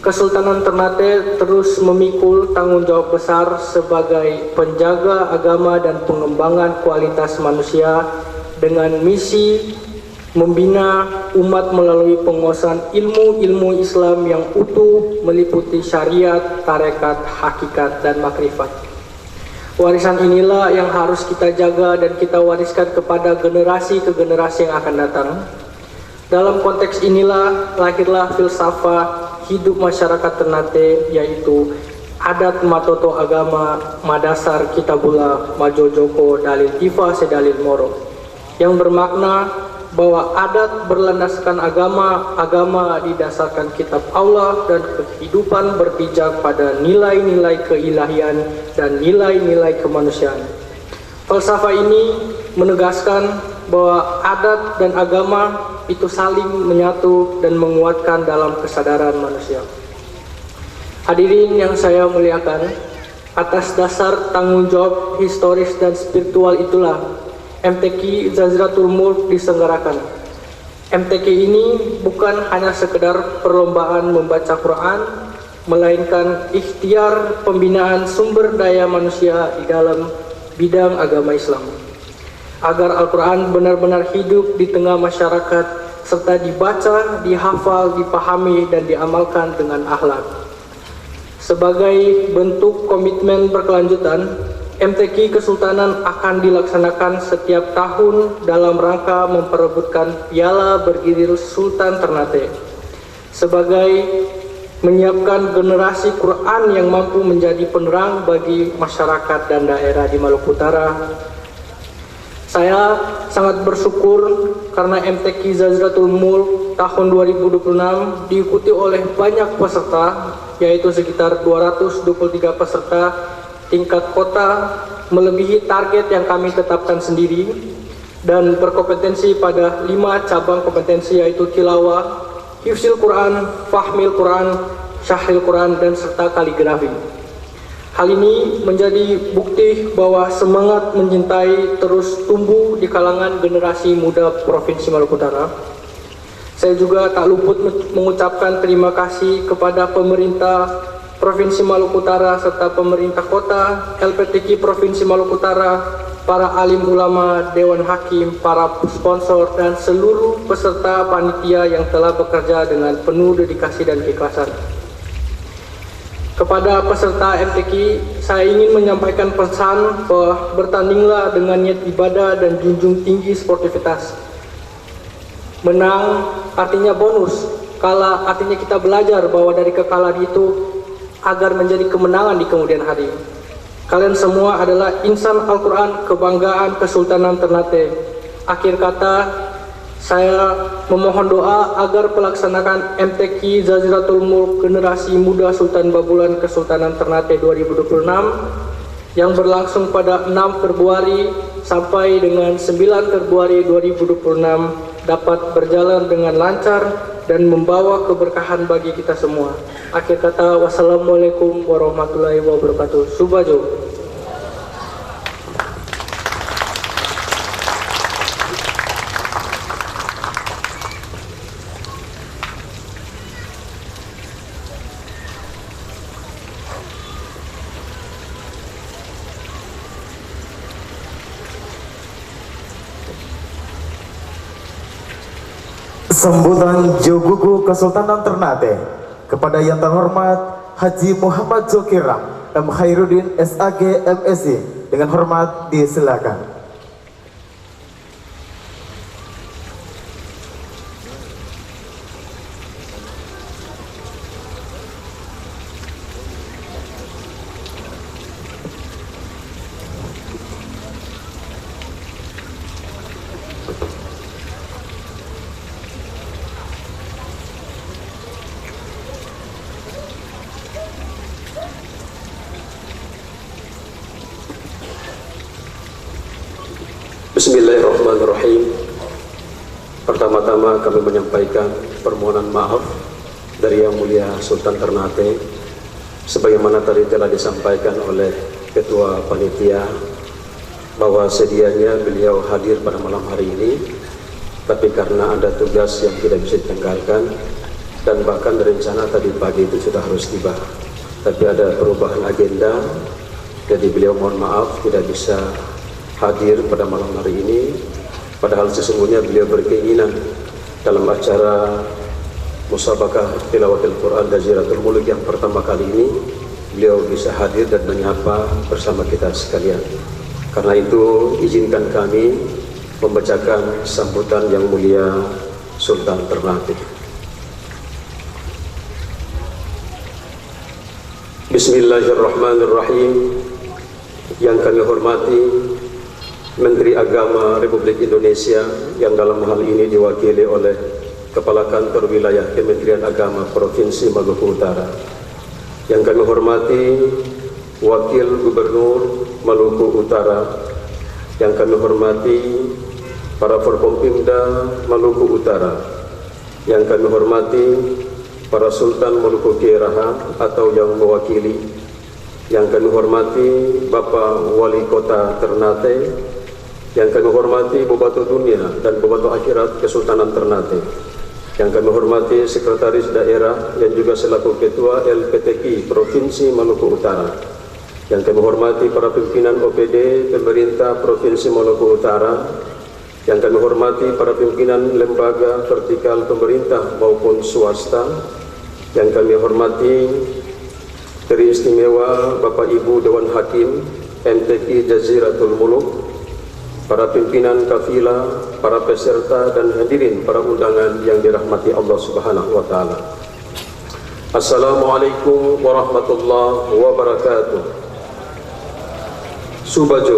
Kesultanan Ternate terus memikul tanggung jawab besar sebagai penjaga agama dan pengembangan kualitas manusia dengan misi membina umat melalui penguasaan ilmu-ilmu Islam yang utuh meliputi syariat, tarekat, hakikat, dan makrifat. Warisan inilah yang harus kita jaga dan kita wariskan kepada generasi ke generasi yang akan datang. Dalam konteks inilah lahirlah filsafat hidup masyarakat Ternate, yaitu adat matoto agama madasar kitabullah majojoko dalil tifa sedalil moro, yang bermakna bahwa adat berlandaskan agama, agama didasarkan kitab Allah, dan kehidupan berpijak pada nilai-nilai keilahian dan nilai-nilai kemanusiaan. Falsafah ini menegaskan bahwa adat dan agama itu saling menyatu dan menguatkan dalam kesadaran manusia. Hadirin yang saya muliakan, atas dasar tanggung jawab historis dan spiritual itulah MTQ Jaziratul Mulk diselenggarakan. MTQ ini bukan hanya sekedar perlombaan membaca Quran, melainkan ikhtiar pembinaan sumber daya manusia di dalam bidang agama Islam, agar Al-Quran benar-benar hidup di tengah masyarakat serta dibaca, dihafal, dipahami, dan diamalkan dengan akhlak. Sebagai bentuk komitmen berkelanjutan, MTQ Kesultanan akan dilaksanakan setiap tahun dalam rangka memperebutkan piala bergilir Sultan Ternate sebagai menyiapkan generasi Quran yang mampu menjadi penerang bagi masyarakat dan daerah di Maluku Utara. Saya sangat bersyukur karena MTQ Jaziratul Mulk tahun 2026 diikuti oleh banyak peserta, yaitu sekitar 223 peserta tingkat kota, melebihi target yang kami tetapkan sendiri, dan berkompetensi pada 5 cabang kompetensi, yaitu tilawah, hifzil Quran, fahmil Quran, syahril Quran, dan serta kaligrafi. Hal ini menjadi bukti bahwa semangat mencintai terus tumbuh di kalangan generasi muda Provinsi Maluku Utara. Saya juga tak luput mengucapkan terima kasih kepada pemerintah Provinsi Maluku Utara serta pemerintah kota, LPTQ Provinsi Maluku Utara, para alim ulama, Dewan Hakim, para sponsor, dan seluruh peserta panitia yang telah bekerja dengan penuh dedikasi dan keikhlasan. Kepada peserta MTQ, saya ingin menyampaikan pesan bahwa bertandinglah dengan niat ibadah dan junjung tinggi sportivitas. Menang artinya bonus, kalah artinya kita belajar bahwa dari kekalahan itu agar menjadi kemenangan di kemudian hari. Kalian semua adalah insan Al-Quran, kebanggaan Kesultanan Ternate. Akhir kata, saya memohon doa agar pelaksanakan MTQ Jaziratul Mulk Generasi Muda Sultan Babulan Kesultanan Ternate 2026 yang berlangsung pada 6 Februari sampai dengan 9 Februari 2026 dapat berjalan dengan lancar dan membawa keberkahan bagi kita semua. Akhir kata, wassalamualaikum warahmatullahi wabarakatuh. Subajo. Sambutan Jogugu Kesultanan Ternate kepada yang terhormat Haji Muhammad Zulkifli M. Khairuddin SAG MSc dengan hormat disilakan. Bismillahirrahmanirrahim. Pertama-tama kami menyampaikan permohonan maaf dari Yang Mulia Sultan Ternate sebagaimana tadi telah disampaikan oleh Ketua Panitia bahwa sedianya beliau hadir pada malam hari ini, tapi karena ada tugas yang tidak bisa ditanggalkan dan bahkan rencana tadi pagi itu sudah harus tiba, tapi ada perubahan agenda, jadi beliau mohon maaf tidak bisa hadir pada malam hari ini, padahal sesungguhnya beliau berkeinginan dalam acara Musabakah Tilawatil Quran Jaziratul Mulk yang pertama kali ini beliau bisa hadir dan menyapa bersama kita sekalian. Karena itu izinkan kami membacakan sambutan Yang Mulia Sultan Ternate. Bismillahirrahmanirrahim. Yang kami hormati Menteri Agama Republik Indonesia yang dalam hal ini diwakili oleh Kepala Kantor Wilayah Kementerian Agama Provinsi Maluku Utara. Yang kami hormati Wakil Gubernur Maluku Utara. Yang kami hormati para Forkompimda Maluku Utara. Yang kami hormati para Sultan Maluku Kieraha atau yang mewakili. Yang kami hormati Bapak Wali Kota Ternate. Yang kami hormati Bobato Dunia dan Bobato Akhirat Kesultanan Ternate. Yang kami hormati Sekretaris Daerah yang juga selaku Ketua LPTQ Provinsi Maluku Utara. Yang kami hormati para pimpinan OPD Pemerintah Provinsi Maluku Utara. Yang kami hormati para pimpinan lembaga vertikal pemerintah maupun swasta. Yang kami hormati teristimewa Bapak Ibu Dewan Hakim MTQ Jaziratul Mulk, para pimpinan kafilah, para peserta dan hadirin para undangan yang dirahmati Allah Subhanahu wa taala. Assalamualaikum warahmatullahi wabarakatuh. Subajo.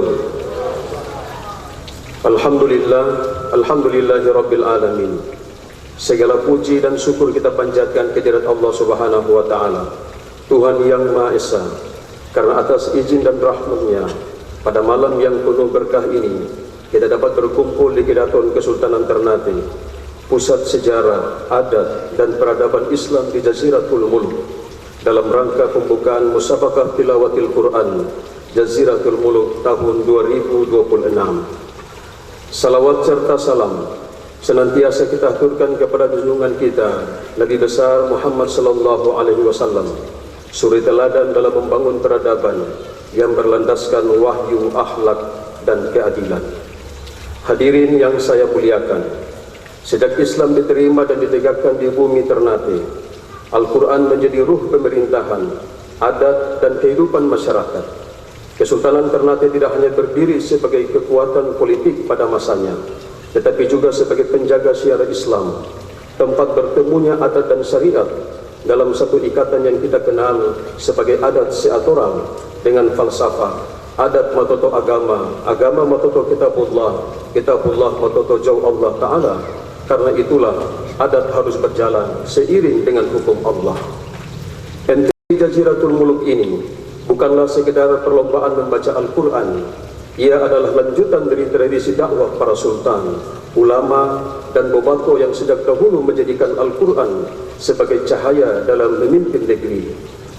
Alhamdulillahi rabbil alamin. Segala puji dan syukur kita panjatkan kehadirat Allah Subhanahu wa taala, Tuhan yang Maha Esa, karena atas izin dan rahmat-Nya pada malam yang penuh berkah ini kita dapat berkumpul di Keraton Kesultanan Ternate, pusat sejarah, adat dan peradaban Islam di Jaziratul Mulk, dalam rangka pembukaan Musabakah Tilawatil Quran Jaziratul Mulk tahun 2026. Salawat serta salam senantiasa kita aturkan kepada junjungan kita Nabi besar Muhammad sallallahu alaihi wasallam suri teladan dalam membangun peradaban yang berlandaskan wahyu, akhlak dan keadilan. Hadirin yang saya muliakan, sejak Islam diterima dan ditegakkan di bumi Ternate, Al-Quran menjadi ruh pemerintahan, adat dan kehidupan masyarakat. Kesultanan Ternate tidak hanya berdiri sebagai kekuatan politik pada masanya, tetapi juga sebagai penjaga syiar Islam, tempat bertemunya adat dan syariat dalam satu ikatan yang kita kenal sebagai adat seatorang dengan falsafah. Adat matoto agama, agama matoto kitabullah, kitabullah matoto jauh Allah Ta'ala. Karena itulah adat harus berjalan seiring dengan hukum Allah. MTQ Jaziratul Muluk ini bukanlah sekedar perlombaan membaca Al-Quran. Ia adalah lanjutan dari tradisi dakwah para sultan, ulama, dan bobato yang sejak dahulu menjadikan Al-Quran sebagai cahaya dalam memimpin negeri,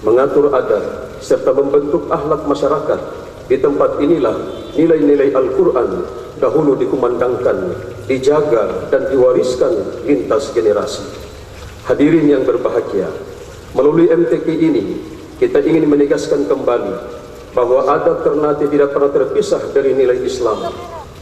mengatur adat, serta membentuk akhlak masyarakat. Di tempat inilah nilai-nilai Al-Quran dahulu dikumandangkan, dijaga, dan diwariskan lintas generasi. Hadirin yang berbahagia, melalui MTQ ini, kita ingin menegaskan kembali bahwa adat Ternate tidak pernah terpisah dari nilai Islam.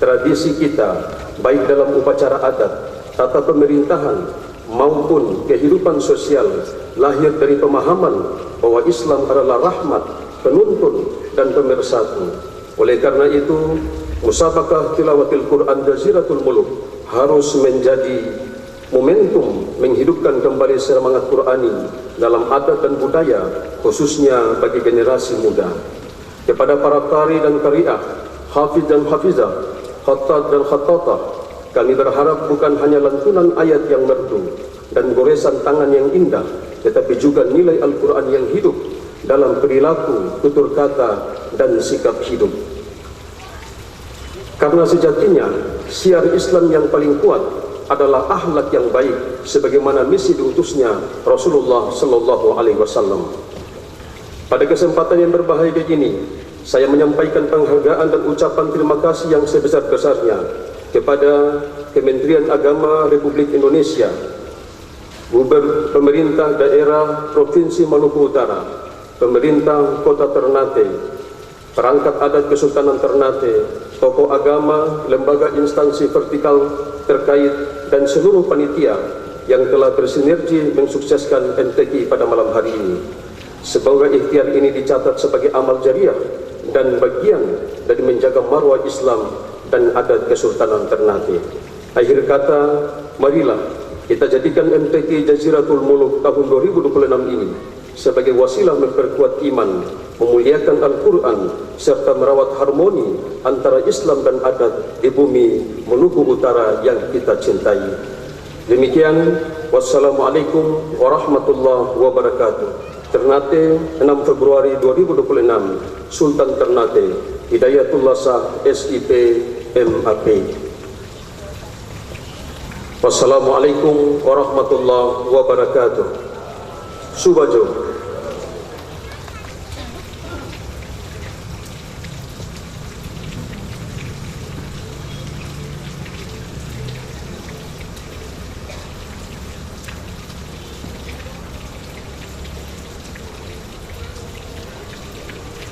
Tradisi kita, baik dalam upacara adat, tata pemerintahan, maupun kehidupan sosial, lahir dari pemahaman bahwa Islam adalah rahmat, penuntun, dan pemersatu. Oleh karena itu, musabaqah tilawatil Quran Jaziratul Muluk harus menjadi momentum menghidupkan kembali semangat Qurani dalam adat dan budaya, khususnya bagi generasi muda. Kepada para qari dan qari'ah, hafiz dan hafizah, khattat dan khattatah, kami berharap bukan hanya lantunan ayat yang merdu dan goresan tangan yang indah, tetapi juga nilai Al-Quran yang hidup dalam perilaku, tutur kata, dan sikap hidup. Karena sejatinya syiar Islam yang paling kuat adalah akhlak yang baik, sebagaimana misi diutusnya Rasulullah Sallallahu Alaihi Wasallam. Pada kesempatan yang berbahagia ini, saya menyampaikan penghargaan dan ucapan terima kasih yang sebesar-besarnya kepada Kementerian Agama Republik Indonesia, Pemerintah Daerah Provinsi Maluku Utara, Pemerintah Kota Ternate, perangkat adat Kesultanan Ternate, tokoh agama, lembaga instansi vertikal terkait, dan seluruh panitia yang telah bersinergi mensukseskan MTQ pada malam hari ini. Semoga ikhtiar ini dicatat sebagai amal jariah dan bagian dari menjaga marwah Islam dan adat Kesultanan Ternate. Akhir kata, marilah kita jadikan MTQ Jaziratul Muluk tahun 2026 ini sebagai wasilah memperkuat iman, memuliakan Al-Quran, serta merawat harmoni antara Islam dan adat di bumi Maluku Utara yang kita cintai. Demikian, wassalamualaikum warahmatullahi wabarakatuh. Ternate, 6 Februari 2026, Sultan Ternate, Hidayatullah Shah, SIP, MAP. Wassalamualaikum warahmatullahi wabarakatuh. Subajo.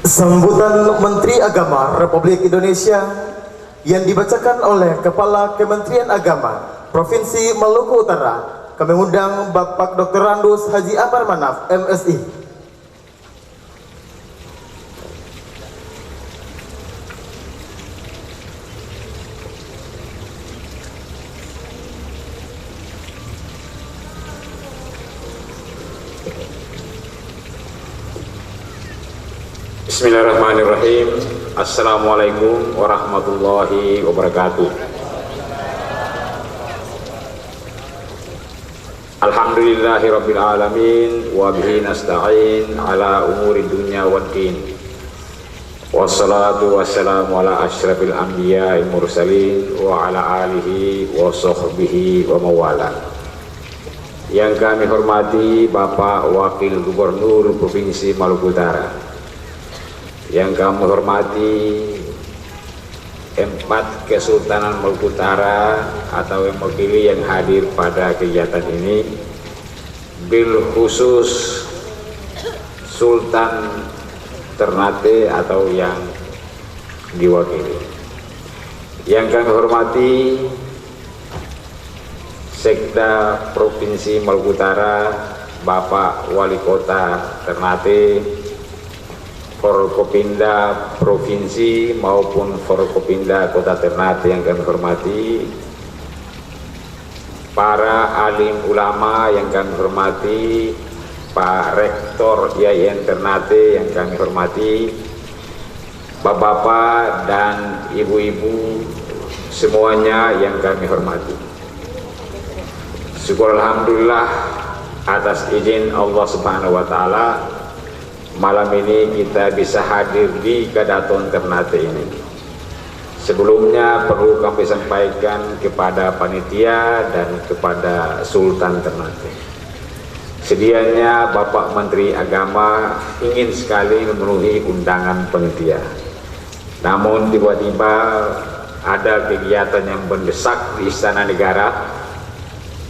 Sambutan Menteri Agama Republik Indonesia yang dibacakan oleh Kepala Kementerian Agama Provinsi Maluku Utara. Kami undang Bapak Dr. Randus Haji Amar Manaf, MSI. Bismillahirrahmanirrahim. Assalamualaikum warahmatullahi wabarakatuh. Alhamdulillahirabbil alamin wa bihi nasta'in ala umuri dunya waddin. Wassalatu wassalamu ala asyrafil anbiya'i mursalin wa ala alihi wa sahbihi wa mawala. Yang kami hormati Bapak Wakil Gubernur Provinsi Maluku Utara, yang kami hormati 4 Kesultanan Maluku Utara atau yang mewakili yang hadir pada kegiatan ini, bil khusus Sultan Ternate atau yang diwakili. Yang kami hormati Sekda Provinsi Maluku Utara, Bapak Wali Kota Ternate, Forkopimda Provinsi maupun Forkopimda Kota Ternate yang kami hormati, para alim ulama yang kami hormati, Pak Rektor IAIN Ternate yang kami hormati, bapak-bapak dan ibu-ibu semuanya yang kami hormati. Syukur alhamdulillah atas izin Allah Subhanahu wa taala malam ini kita bisa hadir di Kadaton Ternate ini. Sebelumnya perlu kami sampaikan kepada panitia dan kepada Sultan Ternate. Sedianya Bapak Menteri Agama ingin sekali memenuhi undangan panitia. Namun tiba-tiba ada kegiatan yang mendesak di Istana Negara,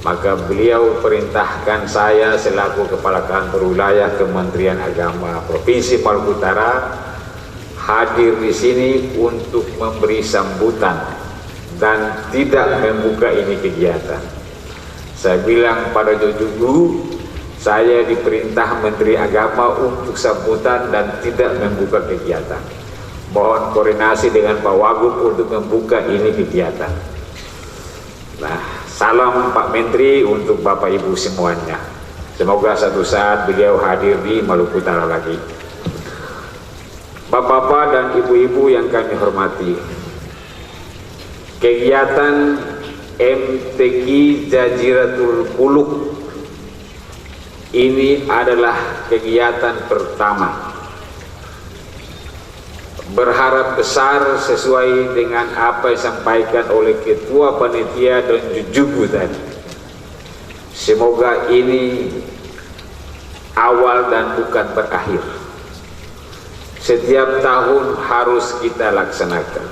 maka beliau perintahkan saya selaku Kepala Kantor Wilayah Kementerian Agama Provinsi Maluku Utara hadir di sini untuk memberi sambutan dan tidak membuka ini kegiatan. Saya bilang pada Jojugu, saya diperintah Menteri Agama untuk sambutan dan tidak membuka kegiatan. Mohon koordinasi dengan Pak Wagub untuk membuka ini kegiatan. Nah, salam Pak Menteri untuk Bapak Ibu semuanya. Semoga satu saat beliau hadir di Maluku Utara lagi. Bapak-bapak dan ibu-ibu yang kami hormati, kegiatan MTQ Jaziratul Muluk ini adalah kegiatan pertama. Berharap besar sesuai dengan apa yang disampaikan oleh Ketua Panitia dan Jojugu tadi. Semoga ini awal dan bukan berakhir. Setiap tahun harus kita laksanakan.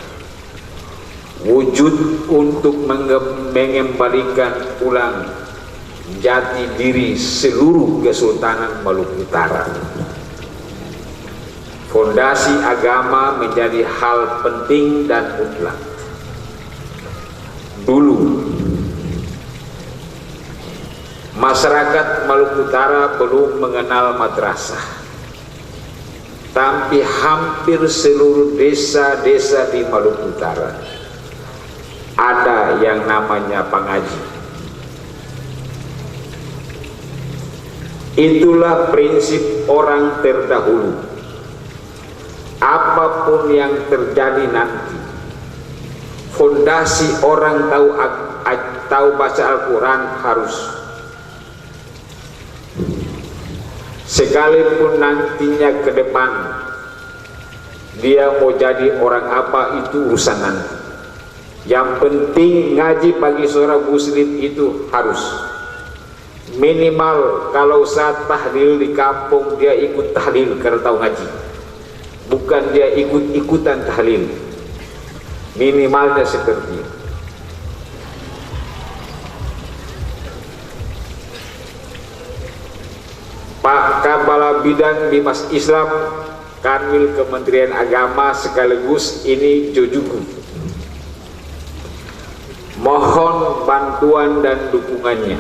Wujud untuk mengembalikan ulang jati diri seluruh Kesultanan Maluku Utara. Fondasi agama menjadi hal penting dan mutlak. Dulu masyarakat Maluku Utara belum mengenal madrasah, tapi hampir seluruh desa-desa di Maluku Utara ada yang namanya pengaji. Itulah prinsip orang terdahulu. Apapun yang terjadi nanti, fondasi orang tahu baca Al-Quran harus. Sekalipun nantinya ke depan dia mau jadi orang apa, itu urusan nanti. Yang penting ngaji bagi seorang muslim itu harus. Minimal kalau saat tahlil di kampung dia ikut tahlil karena tahu ngaji, bukan dia ikut-ikutan tahlil. Minimalnya seperti itu. Pak Kepala Bidang Bimas Islam Kanwil Kementerian Agama sekaligus ini Jojugu, mohon bantuan dan dukungannya.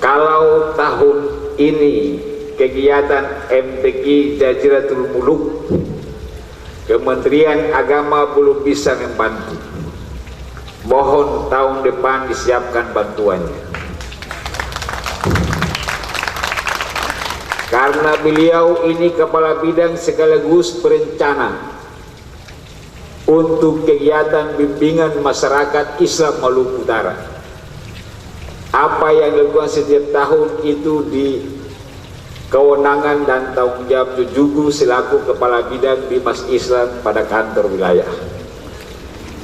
Kalau tahun ini kegiatan MTQ Jaziratul Muluk, Kementerian Agama belum bisa membantu, mohon tahun depan disiapkan bantuannya. Karena beliau ini kepala bidang sekaligus perencana untuk kegiatan bimbingan masyarakat Islam Maluku Utara. Apa yang dilakukan setiap tahun itu di kewenangan dan tanggung jawab Jojugu selaku kepala bidang Bimas Islam pada kantor wilayah.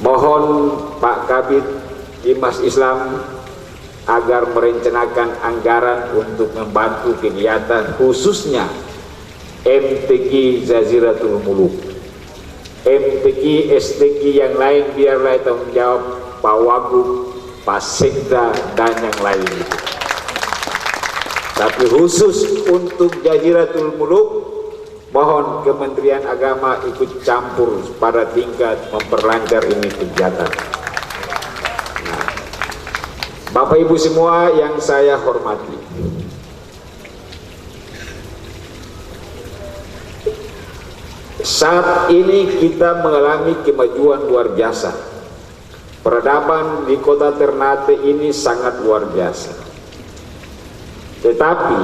Mohon Pak Kabid Bimas Islam agar merencanakan anggaran untuk membantu kegiatan khususnya MTQ Jaziratul Muluk. MTQ, STQ yang lain biarlah tanggung jawab Pak Wagub, Pak Sekda dan yang lain. Tapi khusus untuk Jaziratul Muluk, mohon Kementerian Agama ikut campur pada tingkat memperlancar ini kegiatan. Nah, Bapak Ibu semua yang saya hormati, saat ini kita mengalami kemajuan luar biasa. Peradaban di kota Ternate ini sangat luar biasa. Tetapi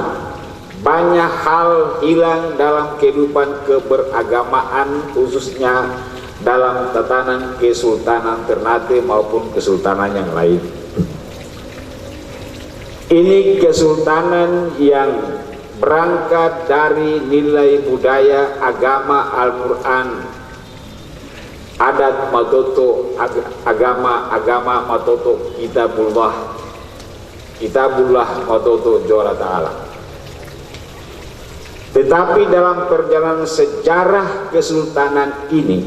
banyak hal hilang dalam kehidupan keberagamaan, khususnya dalam tatanan Kesultanan Ternate maupun kesultanan yang lain. Ini kesultanan yang berangkat dari nilai budaya, agama, Al-Quran, adat matoto, agama matoto, Kitabullah matoto Jalla Ta'ala. Tetapi dalam perjalanan sejarah kesultanan ini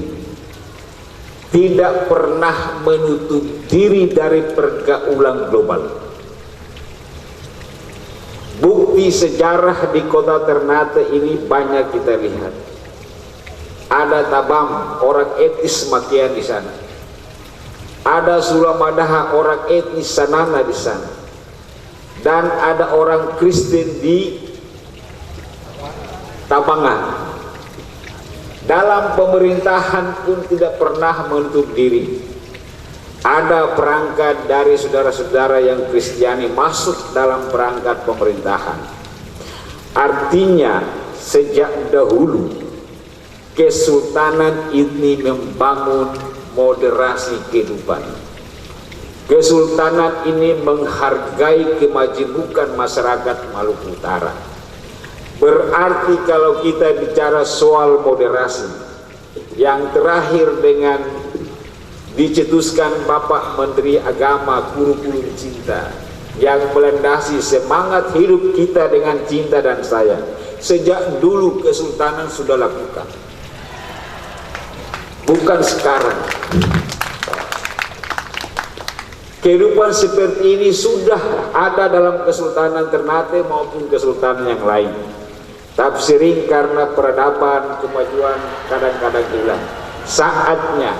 tidak pernah menutup diri dari pergaulan global. Bukti sejarah di kota Ternate ini banyak kita lihat. Ada Tabam, orang etnis Makian di sana. Ada Sulamadaha, orang etnis Sanana di sana. Dan ada orang Kristen di Tapangan. Dalam pemerintahan pun tidak pernah menutup diri. Ada perangkat dari saudara-saudara yang Kristiani masuk dalam perangkat pemerintahan. Artinya sejak dahulu kesultanan ini membangun moderasi kehidupan. Kesultanan ini menghargai kemajemukan masyarakat Maluku Utara. Berarti kalau kita bicara soal moderasi, yang terakhir dengan dicetuskan Bapak Menteri Agama kurikulum cinta yang melandasi semangat hidup kita dengan cinta dan sayang. Sejak dulu kesultanan sudah lakukan, bukan sekarang. Kehidupan seperti ini sudah ada dalam Kesultanan Ternate maupun kesultanan yang lain. Tapi sering karena peradaban, kemajuan kadang-kadang hilang. Saatnya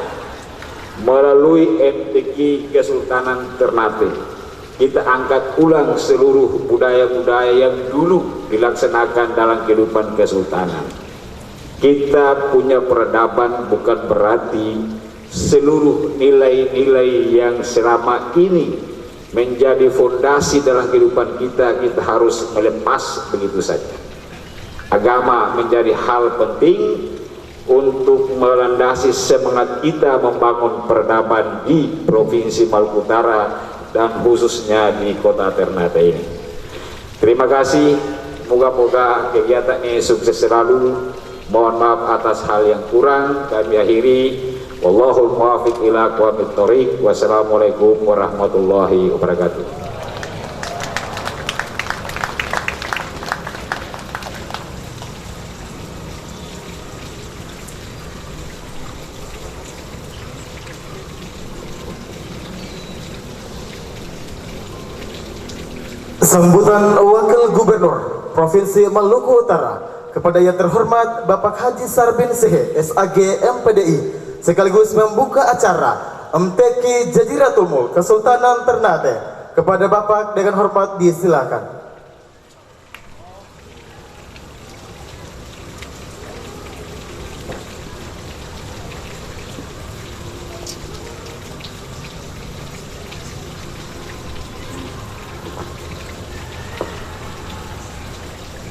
melalui MTQ Kesultanan Ternate kita angkat ulang seluruh budaya-budaya yang dulu dilaksanakan dalam kehidupan kesultanan. Kita punya peradaban bukan berarti seluruh nilai-nilai yang selama ini menjadi fondasi dalam kehidupan kita harus melepas begitu saja. Agama menjadi hal penting untuk melandasi semangat kita membangun peradaban di Provinsi Maluku Utara dan khususnya di kota Ternate ini. Terima kasih, moga-moga kegiatan ini sukses selalu. Mohon maaf atas hal yang kurang, kami akhiri. Wallahul muwaffiq ila aqwamit thoriq. Wassalamualaikum warahmatullahi wabarakatuh. Sambutan Wakil Gubernur Provinsi Maluku Utara kepada yang terhormat Bapak Haji Sarbin Sehe SAG MPDI sekaligus membuka acara MTQ Jaziratul Mulk Kesultanan Ternate. Kepada Bapak dengan hormat disilakan.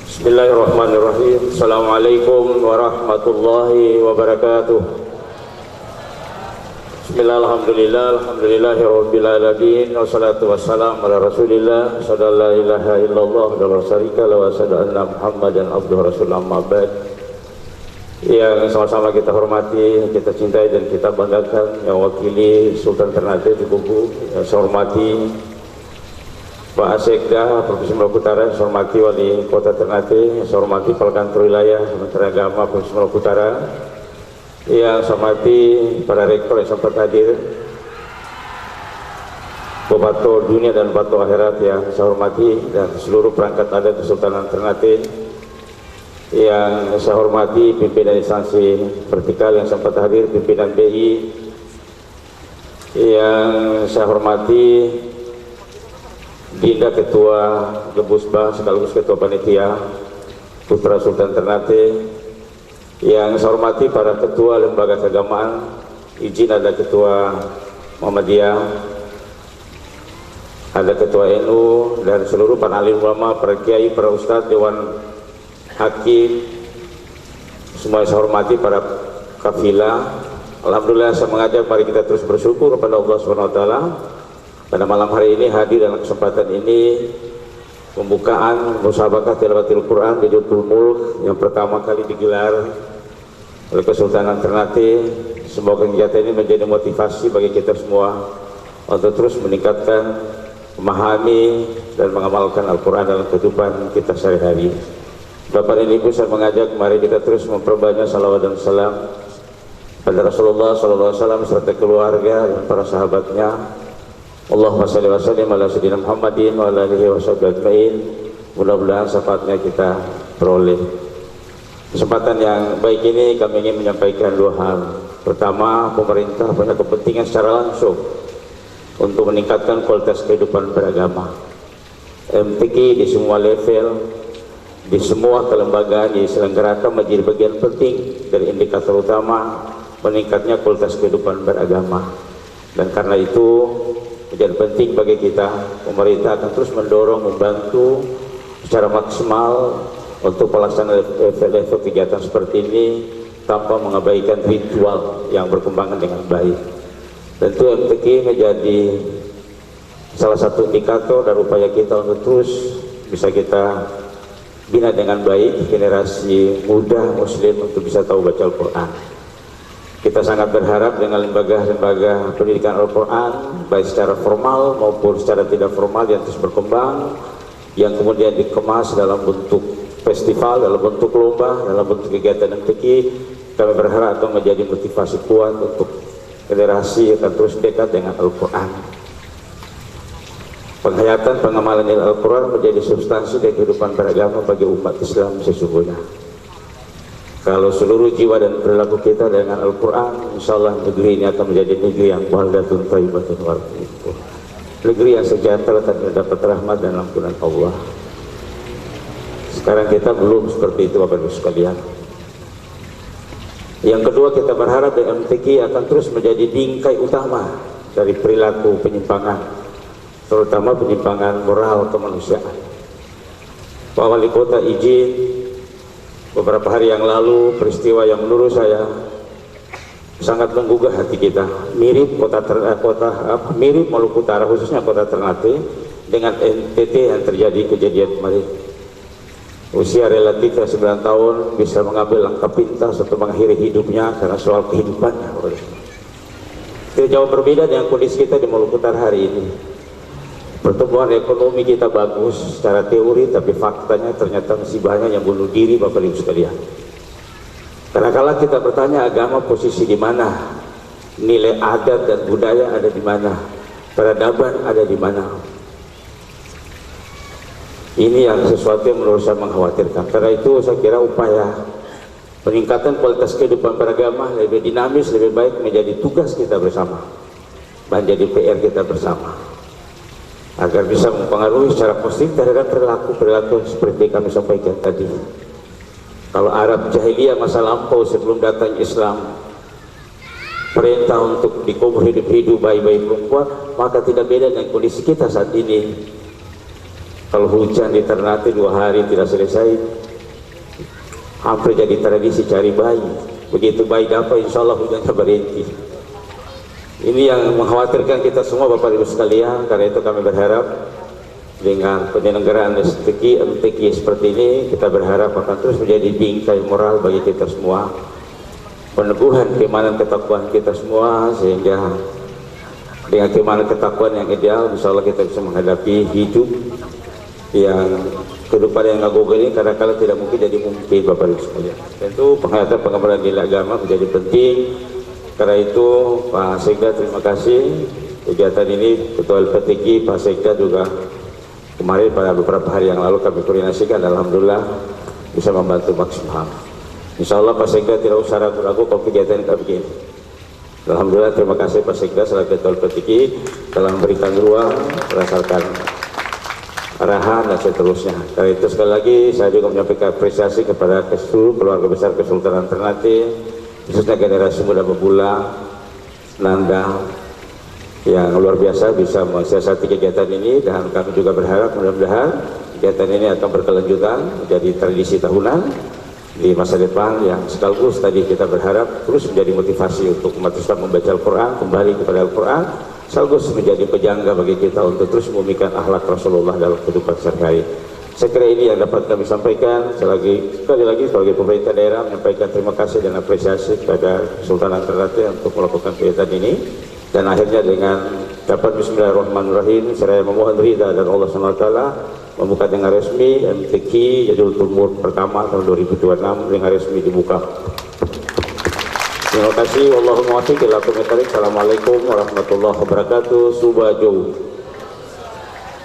Bismillahirrahmanirrahim. Assalamualaikum warahmatullahi wabarakatuh. Bismillahirrahmanirrahim. Alhamdulillahirrabbilalamin. Wassalatu wassalamu ala rasulillah. Asyhadu an la ilaha illallah wa syarika lahu wa asyhadu anna Muhammadan abduhu rasulullah amma ba'd. Yang sama-sama kita hormati, kita cintai dan kita banggakan yang wakili Sultan Ternate di Buku, yang saya hormati Pak Sekda Provinsi Maluku Utara, yang saya hormati Wali Kota Ternate, yang saya hormati Kepala Kantor Wilayah Kementerian Agama Provinsi Maluku Utara, Yang saya hormati para rektor yang sempat hadir, Bobato dunia dan Bobato akhirat yang saya hormati, dan seluruh perangkat adat Kesultanan Ternate. Yang saya hormati pimpinan instansi vertikal yang sempat hadir, pimpinan BI. Yang saya hormati Dinda Ketua Gebusba sekaligus Ketua Panitia Putra Sultan Ternate. Yang saya hormati para ketua lembaga keagamaan, izin ada Ketua Muhammadiyah, ada Ketua NU, dan seluruh para alim ulama, para kiai, para ustadz, dewan hakim, semua saya hormati, para kafilah. Alhamdulillah saya mengajak mari kita terus bersyukur kepada Allah SWT. Pada malam hari ini hadir dalam kesempatan ini pembukaan musabaqah tilawatil Quran di Baitul Mulk yang pertama kali digelar oleh Kesultanan Ternate. Semoga kegiatan ini menjadi motivasi bagi kita semua untuk terus meningkatkan, memahami dan mengamalkan Al-Quran dalam kehidupan kita sehari-hari. Bapak dan Ibu, saya mengajak mari kita terus memperbanyak salawat dan salam pada Rasulullah SAW serta keluarga dan para sahabatnya. Allahumma salli wa sallim ala sayyidina Muhammadin wa ala alihi wa sahbihi ajma'in. Mudah-mudahan syafaatnya kita peroleh. Kesempatan yang baik ini kami ingin menyampaikan dua hal. Pertama, pemerintah punya kepentingan secara langsung untuk meningkatkan kualitas kehidupan beragama. MTQ di semua level, di semua kelembagaan yang diselenggarakan menjadi bagian penting dari indikator utama meningkatnya kualitas kehidupan beragama. Dan karena itu menjadi penting bagi kita, pemerintah akan terus mendorong, membantu secara maksimal untuk pelaksanaan level kegiatan seperti ini tanpa mengabaikan ritual yang berkembang dengan baik. Tentu MTQ menjadi salah satu indikator dan upaya kita untuk terus bisa kita bina dengan baik generasi muda muslim untuk bisa tahu baca Al-Quran. Kita sangat berharap dengan lembaga-lembaga pendidikan Al-Quran baik secara formal maupun secara tidak formal yang terus berkembang, yang kemudian dikemas dalam bentuk festival, dalam bentuk lomba, dalam bentuk kegiatan MTQ. Kami berharap akan menjadi motivasi kuat untuk generasi akan terus dekat dengan Al-Quran. Penghayatan pengamalan Al-Quran menjadi substansi dari kehidupan beragama bagi umat Islam sesungguhnya. Kalau seluruh jiwa dan perilaku kita dengan Al-Quran, insya Allah negeri ini akan menjadi negeri yang baldatun thayyibatun warahmatuh, negeri yang sejahtera dan mendapat rahmat dan ampunan Allah. Sekarang kita belum seperti itu Bapak Ibu sekalian. Yang kedua, kita berharap MTQ akan terus menjadi bingkai utama dari perilaku penyimpangan, terutama penyimpangan moral kemanusiaan. Pak Wali Kota izin, beberapa hari yang lalu peristiwa yang menurut saya sangat menggugah hati kita, mirip mirip Maluku Utara, khususnya kota Ternate dengan NTT yang terjadi kejadian kemarin. Usia relatif 9 tahun bisa mengambil langkah pintas untuk mengakhiri hidupnya karena soal kehidupannya. Itu jauh berbeda dengan kondisi kita di Maluku Utara hari ini. Pertumbuhan ekonomi kita bagus secara teori, tapi faktanya ternyata masih banyak yang bunuh diri Bapak Ibu sekalian. Karena kalau kita bertanya agama posisi di mana, nilai adat dan budaya ada di mana, peradaban ada di mana. Ini yang sesuatu yang menurut saya mengkhawatirkan. Karena itu saya kira upaya peningkatan kualitas kehidupan beragama lebih dinamis, lebih baik menjadi tugas kita bersama, menjadi PR kita bersama, agar bisa mempengaruhi secara positif terhadap perilaku seperti kami sampaikan tadi. Kalau Arab jahiliyah masa lampau sebelum datang Islam perintah untuk dikubur hidup-hidup bayi-bayi perempuan, maka tidak beda dengan kondisi kita saat ini. Kalau hujan di Ternate 2 hari tidak selesai, hampir jadi tradisi cari bayi. Begitu bayi dapat, insya Allah hujannya berhenti. Ini yang mengkhawatirkan kita semua Bapak Ibu sekalian. Karena itu kami berharap dengan penyelenggaraan MTQ seperti ini, kita berharap akan terus menjadi bingkai moral bagi kita semua, peneguhan keimanan ketakwaan kita semua, sehingga dengan keimanan ketakwaan yang ideal, insya Allah kita bisa menghadapi hidup yang kehidupan yang agogo ini kadang-kadang tidak mungkin jadi mungkin Bapak Ibu sekalian. Tentu penghayatan pengembangan nilai agama menjadi penting. Karena itu Pak Sekda terima kasih kegiatan ini, Ketua LPTK Pak Sekda juga kemarin pada beberapa hari yang lalu kami koordinasikan, alhamdulillah bisa membantu maksimal. Insya Allah Pak Sekda tidak usah ragu-ragu kalau kegiatan kita begini. Alhamdulillah terima kasih Pak Sekda selaku Ketua LPTK telah memberikan ruang berdasarkan arahan dan seterusnya. Karena itu sekali lagi saya juga menyampaikan apresiasi kepada keluarga besar Kesultanan Ternate, khususnya generasi muda Bebula, Nanda yang luar biasa bisa mensiasati kegiatan ini, dan kami juga berharap mudah-mudahan kegiatan ini akan berkelanjutan menjadi tradisi tahunan di masa depan yang sekaligus tadi kita berharap terus menjadi motivasi untuk umat Islam membaca Al-Quran, kembali kepada Al-Quran, sekaligus menjadi pejangga bagi kita untuk terus memikirkan akhlak Rasulullah dalam kehidupan sehari-hari. Saya kira ini yang dapat kami sampaikan. Sekali lagi sebagai pemerintah daerah menyampaikan terima kasih dan apresiasi kepada Kesultanan Ternate untuk melakukan kegiatan ini. Dan akhirnya dengan dapat bismillahirrahmanirrahim saya memohon ridha dan Allah SWT membuka dengan resmi MTQ Jadul Tumur pertama tahun 2026 dengan resmi dibuka. Terima kasih. Wallahumma waffiq ila aqwamit thoriq. Assalamualaikum warahmatullahi wabarakatuh. Subajo.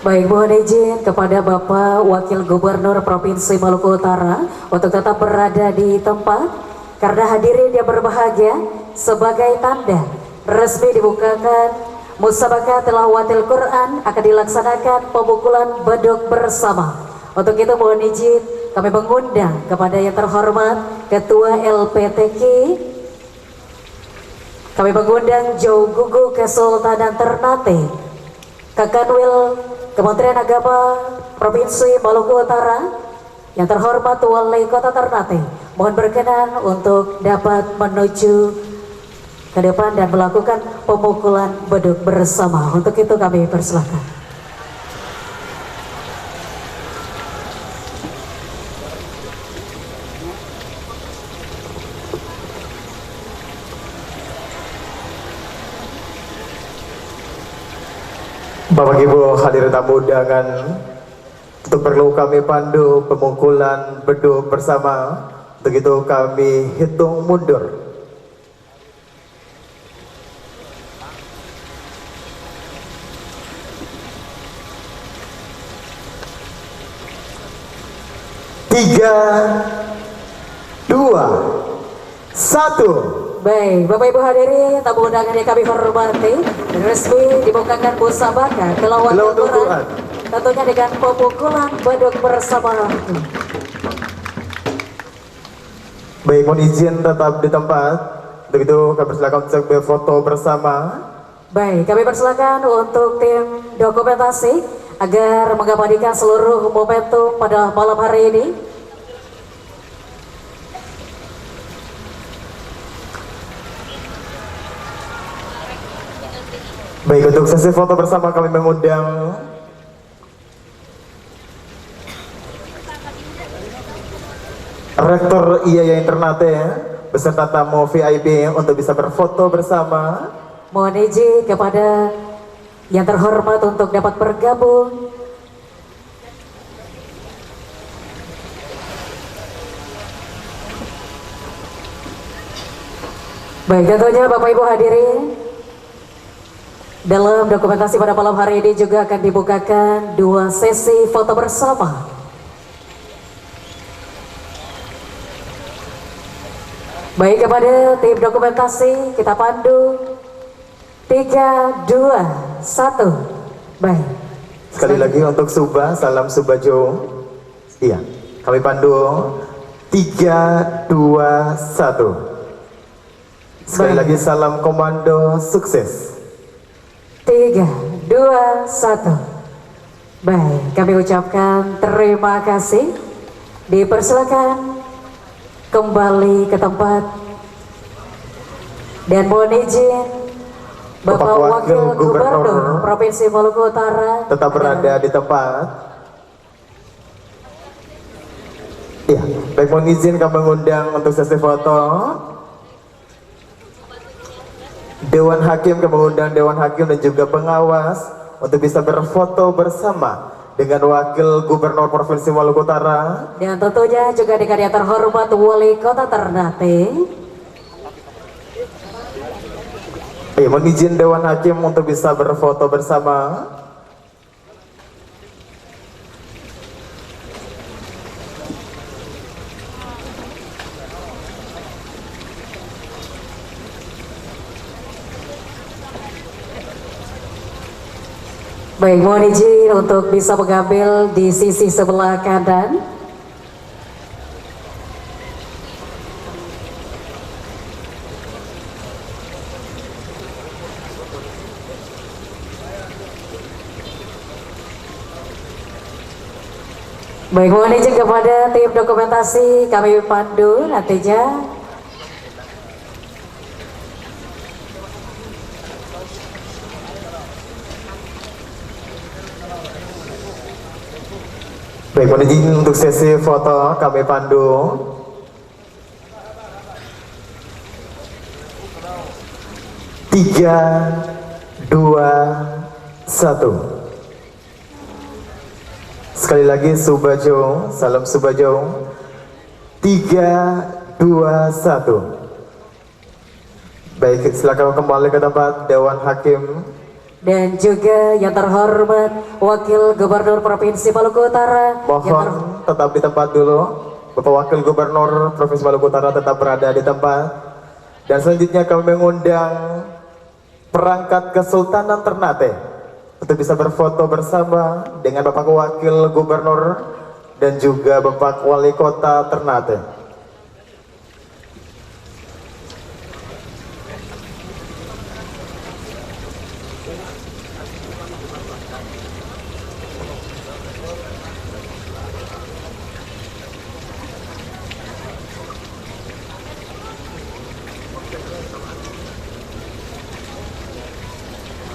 Baik, mohon izin kepada Bapak Wakil Gubernur Provinsi Maluku Utara untuk tetap berada di tempat karena hadirin yang berbahagia sebagai tanda resmi dibukakan musabaqah tilawatil Quran akan dilaksanakan pemukulan beduk bersama. Untuk itu mohon izin kami mengundang kepada yang terhormat Ketua LPTK, kami mengundang Jauh Gugu Kesultanan Ternate, Kakanwil Kementerian Agama Provinsi Maluku Utara, yang terhormat Wali Kota Ternate, mohon berkenan untuk dapat menuju ke depan dan melakukan pemukulan beduk bersama. Untuk itu kami persilakan. Bapak Ibu hadirin tamu undangan, untuk perlu kami pandu pemukulan beduk bersama. Untuk itu kami hitung mundur. Tiga, dua, satu. Baik, Bapak Ibu hadirin tamu undangan yang kami hormati, resmi dibukakan musabaqah tilawatil Quran, tentunya dengan pemukulan beduk bersama. Baik, mohon izin tetap di tempat. Untuk itu kami persilakan untuk berfoto bersama. Baik, kami persilakan untuk tim dokumentasi agar mengabadikan seluruh momentum pada malam hari ini. Baik, untuk sesi foto bersama kami mengundang Rektor IAIN Ternate beserta tamu VIP untuk bisa berfoto bersama. Mohon izin kepada yang terhormat untuk dapat bergabung. Baik, tentunya Bapak Ibu hadirin, dalam dokumentasi pada malam hari ini juga akan dibukakan dua sesi foto bersama. Baik, kepada tim dokumentasi kita pandu 3, 2, 1. Baik. Sekali lagi untuk Subah, salam Subajo. Iya, kami pandu 3, 2, 1. Sekali lagi salam komando sukses. 3, 2, 1. Baik, kami ucapkan terima kasih. Dipersilakan kembali ke tempat. Dan mohon izin Bapak Wakil Gubernur Provinsi Maluku Utara tetap berada di tempat. Ya, baik, mohon izin kami mengundang untuk sesi foto Dewan Hakim, kami mengundang Dewan Hakim dan juga pengawas untuk bisa berfoto bersama dengan Wakil Gubernur Provinsi Maluku Utara. Dan tentunya juga dengan yang terhormat Wali Kota Ternate. Mohon izin Dewan Hakim untuk bisa berfoto bersama. Baik, mohon izin untuk bisa mengambil di sisi sebelah kanan. Baik, mohon izin kepada tim dokumentasi kami pandu nantinya. Baik, mohon izin untuk sesi foto kami pandu. Tiga, dua, satu. Sekali lagi Subajo, salam Subajo. 3, 2, 1. Baik, silakan kembali ke tempat Dewan Hakim. Dan juga yang terhormat Wakil Gubernur Provinsi Maluku Utara. Mohon tetap di tempat dulu. Bapak Wakil Gubernur Provinsi Maluku Utara tetap berada di tempat. Dan selanjutnya kami mengundang perangkat Kesultanan Ternate untuk bisa berfoto bersama dengan Bapak Wakil Gubernur dan juga Bapak Wali Kota Ternate.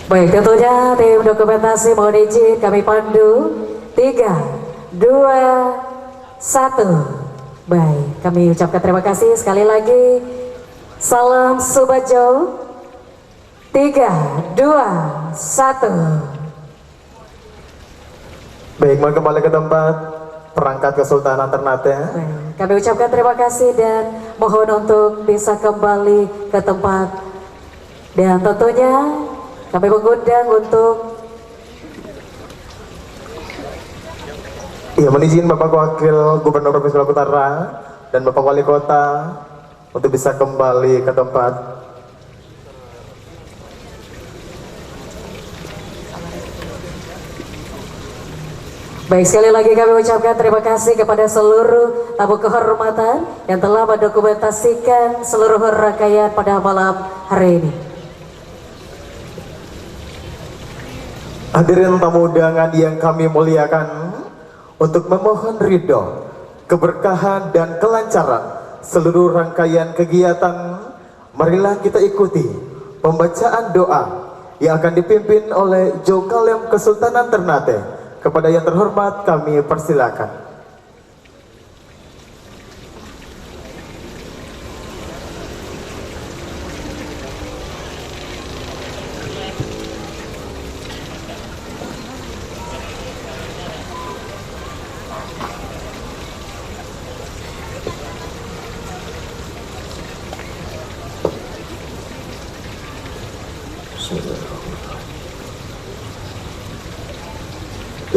Baik, tentunya tim dokumentasi mohon izin kami pandu. 3, 2, 1. Baik, kami ucapkan terima kasih sekali lagi. Salam Subajo. 3, 2, 1. Baik, mohon kembali ke tempat perangkat Kesultanan Ternate. Baik, kami ucapkan terima kasih dan mohon untuk bisa kembali ke tempat. Dan tentunya kami mengundang untuk menizin Bapak Wakil Gubernur Provinsi Maluku Utara dan Bapak Wali Kota untuk bisa kembali ke tempat. Baik, sekali lagi kami ucapkan terima kasih kepada seluruh tamu kehormatan yang telah mendokumentasikan seluruh rangkaian pada malam hari ini. Hadirin tamu undangan yang kami muliakan, untuk memohon ridho, keberkahan dan kelancaran seluruh rangkaian kegiatan, marilah kita ikuti pembacaan doa yang akan dipimpin oleh Jokalem Kesultanan Ternate. Kepada yang terhormat kami persilakan.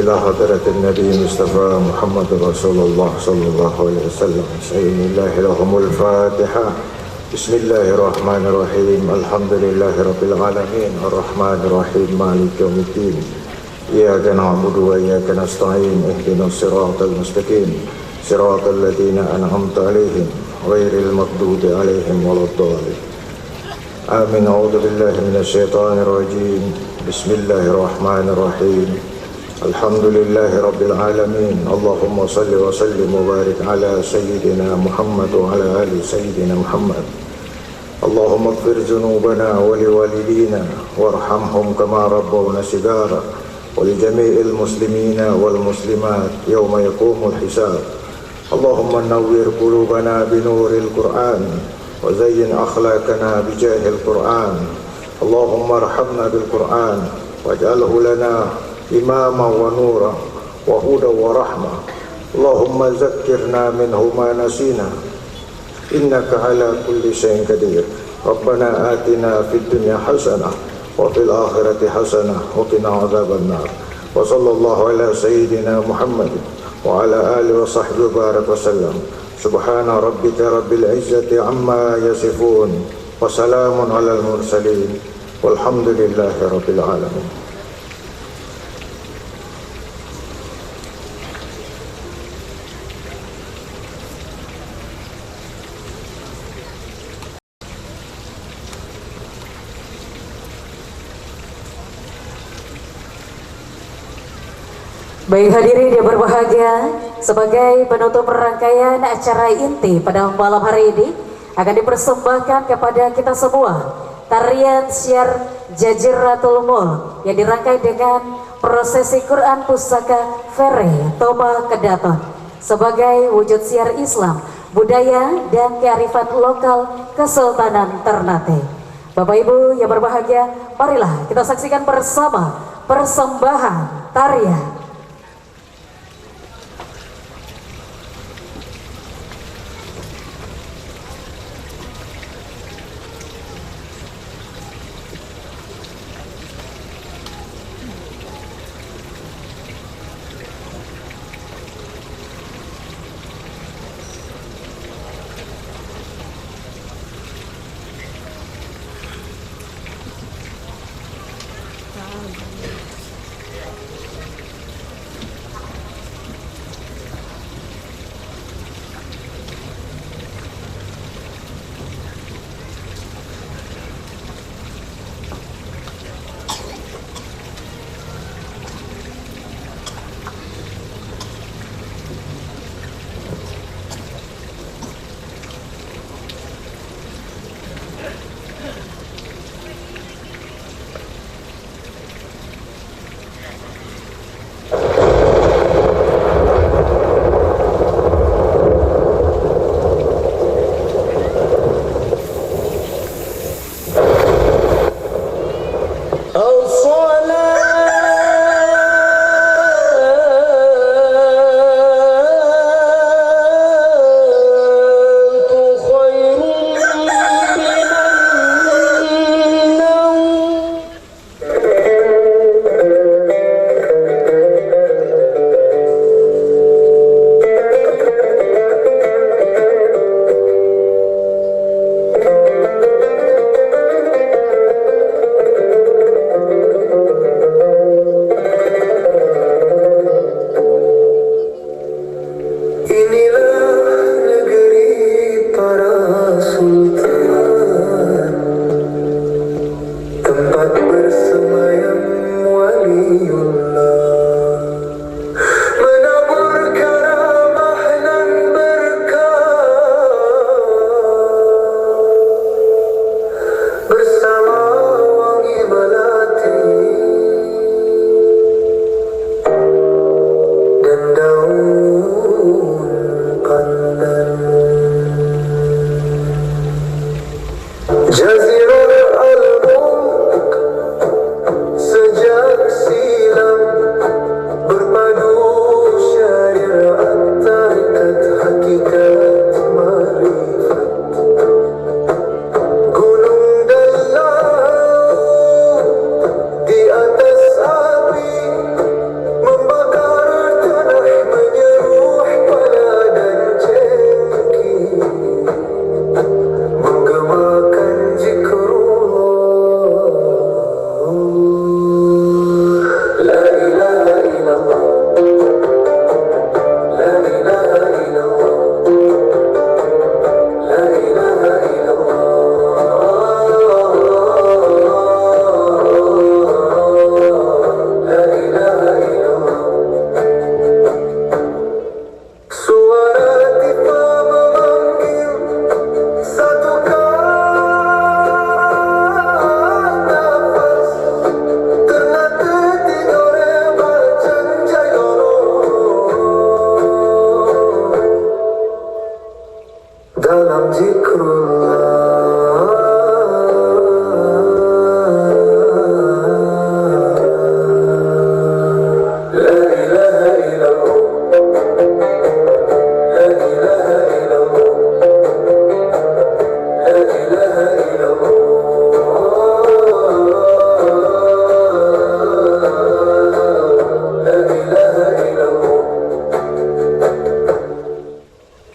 إلى حضرة النبي المصطفى محمد رسول الله صلى الله عليه وسلم. بسم الله لهم الفاتحة. بسم الله الرحمن الرحيم. الحمد لله رب العالمين الرحمن الرحيم مالك يوم الدين. إياك نعبد وإياك نستعين. اهدنا الصراط المستقيم صراط الذين أنعمت عليهم غير المغضوب عليهم ولا الضالين. آمين. أعوذ بالله من الشيطان الرجيم. بسم الله الرحمن الرحيم. الحمد لله رب العالمين. اللهم صل وسلم وبارك على سيدنا محمد وعلى آل سيدنا محمد. اللهم اغفر ذنوبنا ولوالدينا وارحمهم كما ربونا صغارا ولجميع المسلمين والمسلمات يوم يقوم الحساب. اللهم نور قلوبنا بنور القرآن وزين أخلاقنا بجاه القرآن. اللهم ارحمنا بالقرآن واجعله لنا إماما ونورا وهدى ورحمة. اللهم ذكرنا منه ما نسينا إنك على كل شيء قدير. ربنا آتنا في الدنيا حسنة وفي الآخرة حسنة وقنا عذاب النار. وصلى الله على سيدنا محمد وعلى آله وصحبه وبارك وسلم. سبحان ربك رب العزة عما يصفون وسلام على المرسلين والحمد لله رب العالمين. Baik hadirin yang berbahagia, sebagai penutup rangkaian acara inti pada malam hari ini akan dipersembahkan kepada kita semua tarian syiar Jaziratul Mulk yang dirangkai dengan prosesi Quran Pusaka Fere Toba Kedaton sebagai wujud syiar Islam, budaya dan kearifan lokal Kesultanan Ternate. Bapak Ibu yang berbahagia, marilah kita saksikan bersama persembahan tarian.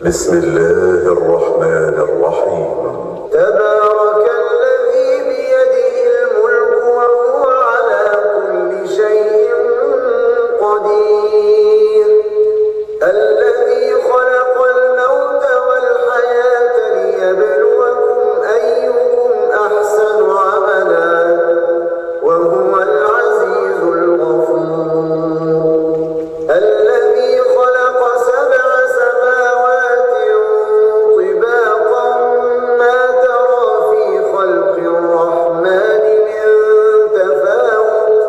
بسم الله الرحمن الرحيم تبارك الذي بيده الملك وهو على كل شيء قدير الذي خلق الموت والحياة ليبلوكم أيكم أحسن عملا وهو العزيز الغفور الذي خلق سبع سماوات طباقا ما ترى في خلق الرحمن من تفاوت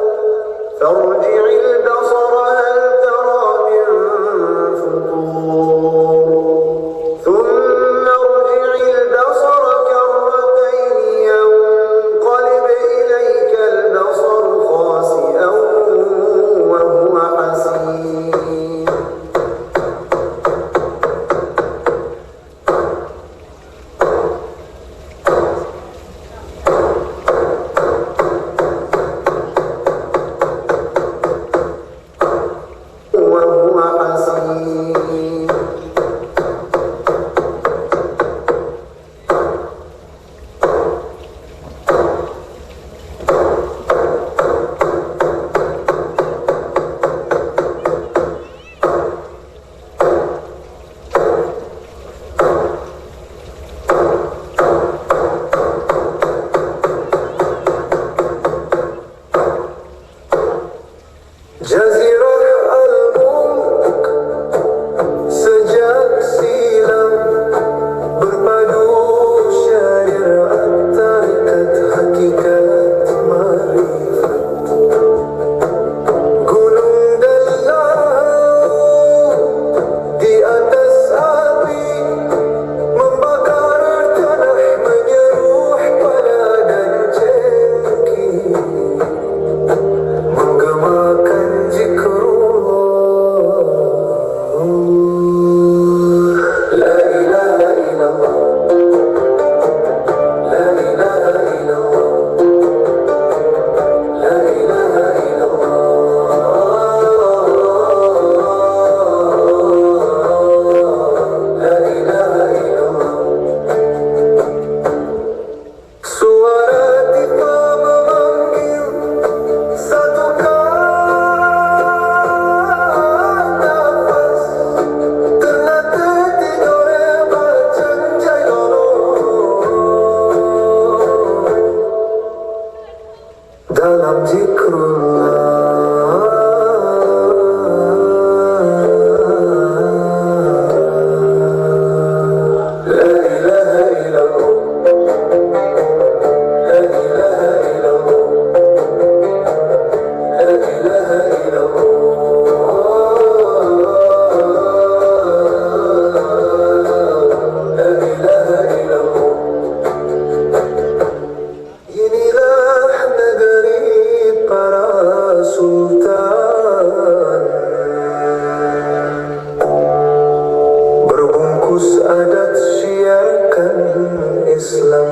فارجع البصر هل ترى من فطور ثم ارجع البصر كرتين ينقلب إليك البصر خاسئا وهو حسير وهو حسير Jazirah al-Mulk sejak silam berpadu syariat tarikat hakikat marifat gunung dalam di atas api membakar tanah menyeruh pada dan cengki menggemakan zikrullah la ilaha illallah la ilaha illallah la ilaha illallah la ilaha illallah suara tiba memanggil satu nafas ternate tidur macam jailono dalam zikrullah la ilaha illallah la ilaha illallah la ilaha illallah la ilaha illallah inilah negeri para sultan berbungkus adat syiarkan Islam.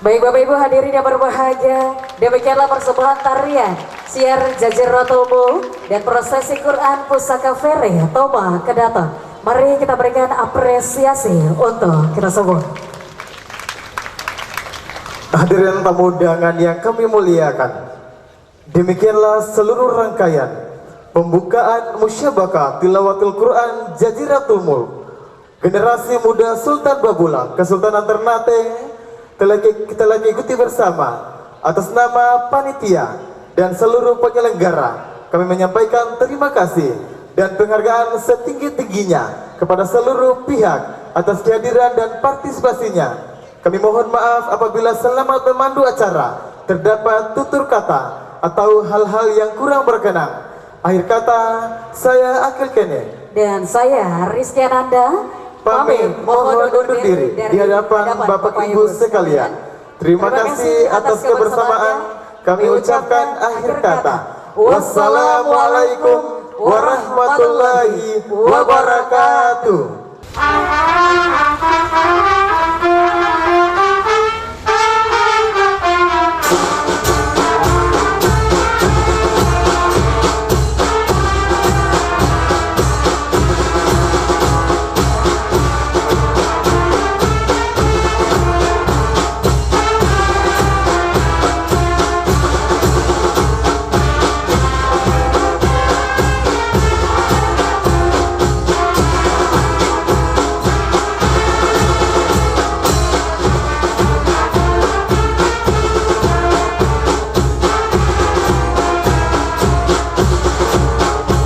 Baik Bapak Ibu hadirin yang berbahagia, demikianlah persembahan tarian siar Jaziratul Mulk dan prosesi Quran Pusaka Ferry Toma Kedaton. Mari kita berikan apresiasi untuk kita semua. Hadirin tamu undangan yang kami muliakan, demikianlah seluruh rangkaian pembukaan musyabakah tilawatul Quran Jaziratul Mulk generasi muda Sultan Babulah Kesultanan Ternate kita lagi ikuti bersama. Atas nama panitia dan seluruh penyelenggara kami menyampaikan terima kasih dan penghargaan setinggi-tingginya kepada seluruh pihak atas kehadiran dan partisipasinya. Kami mohon maaf apabila selama memandu acara terdapat tutur kata atau hal-hal yang kurang berkenan. Akhir kata, saya Akil Kene dan saya Rizky Ananda pamit mohon undur diri di hadapan Bapak Ibu sekalian. Terima kasih atas kebersamaan. kami ucapkan akhir kata. Wassalamualaikum warahmatullahi wabarakatuh.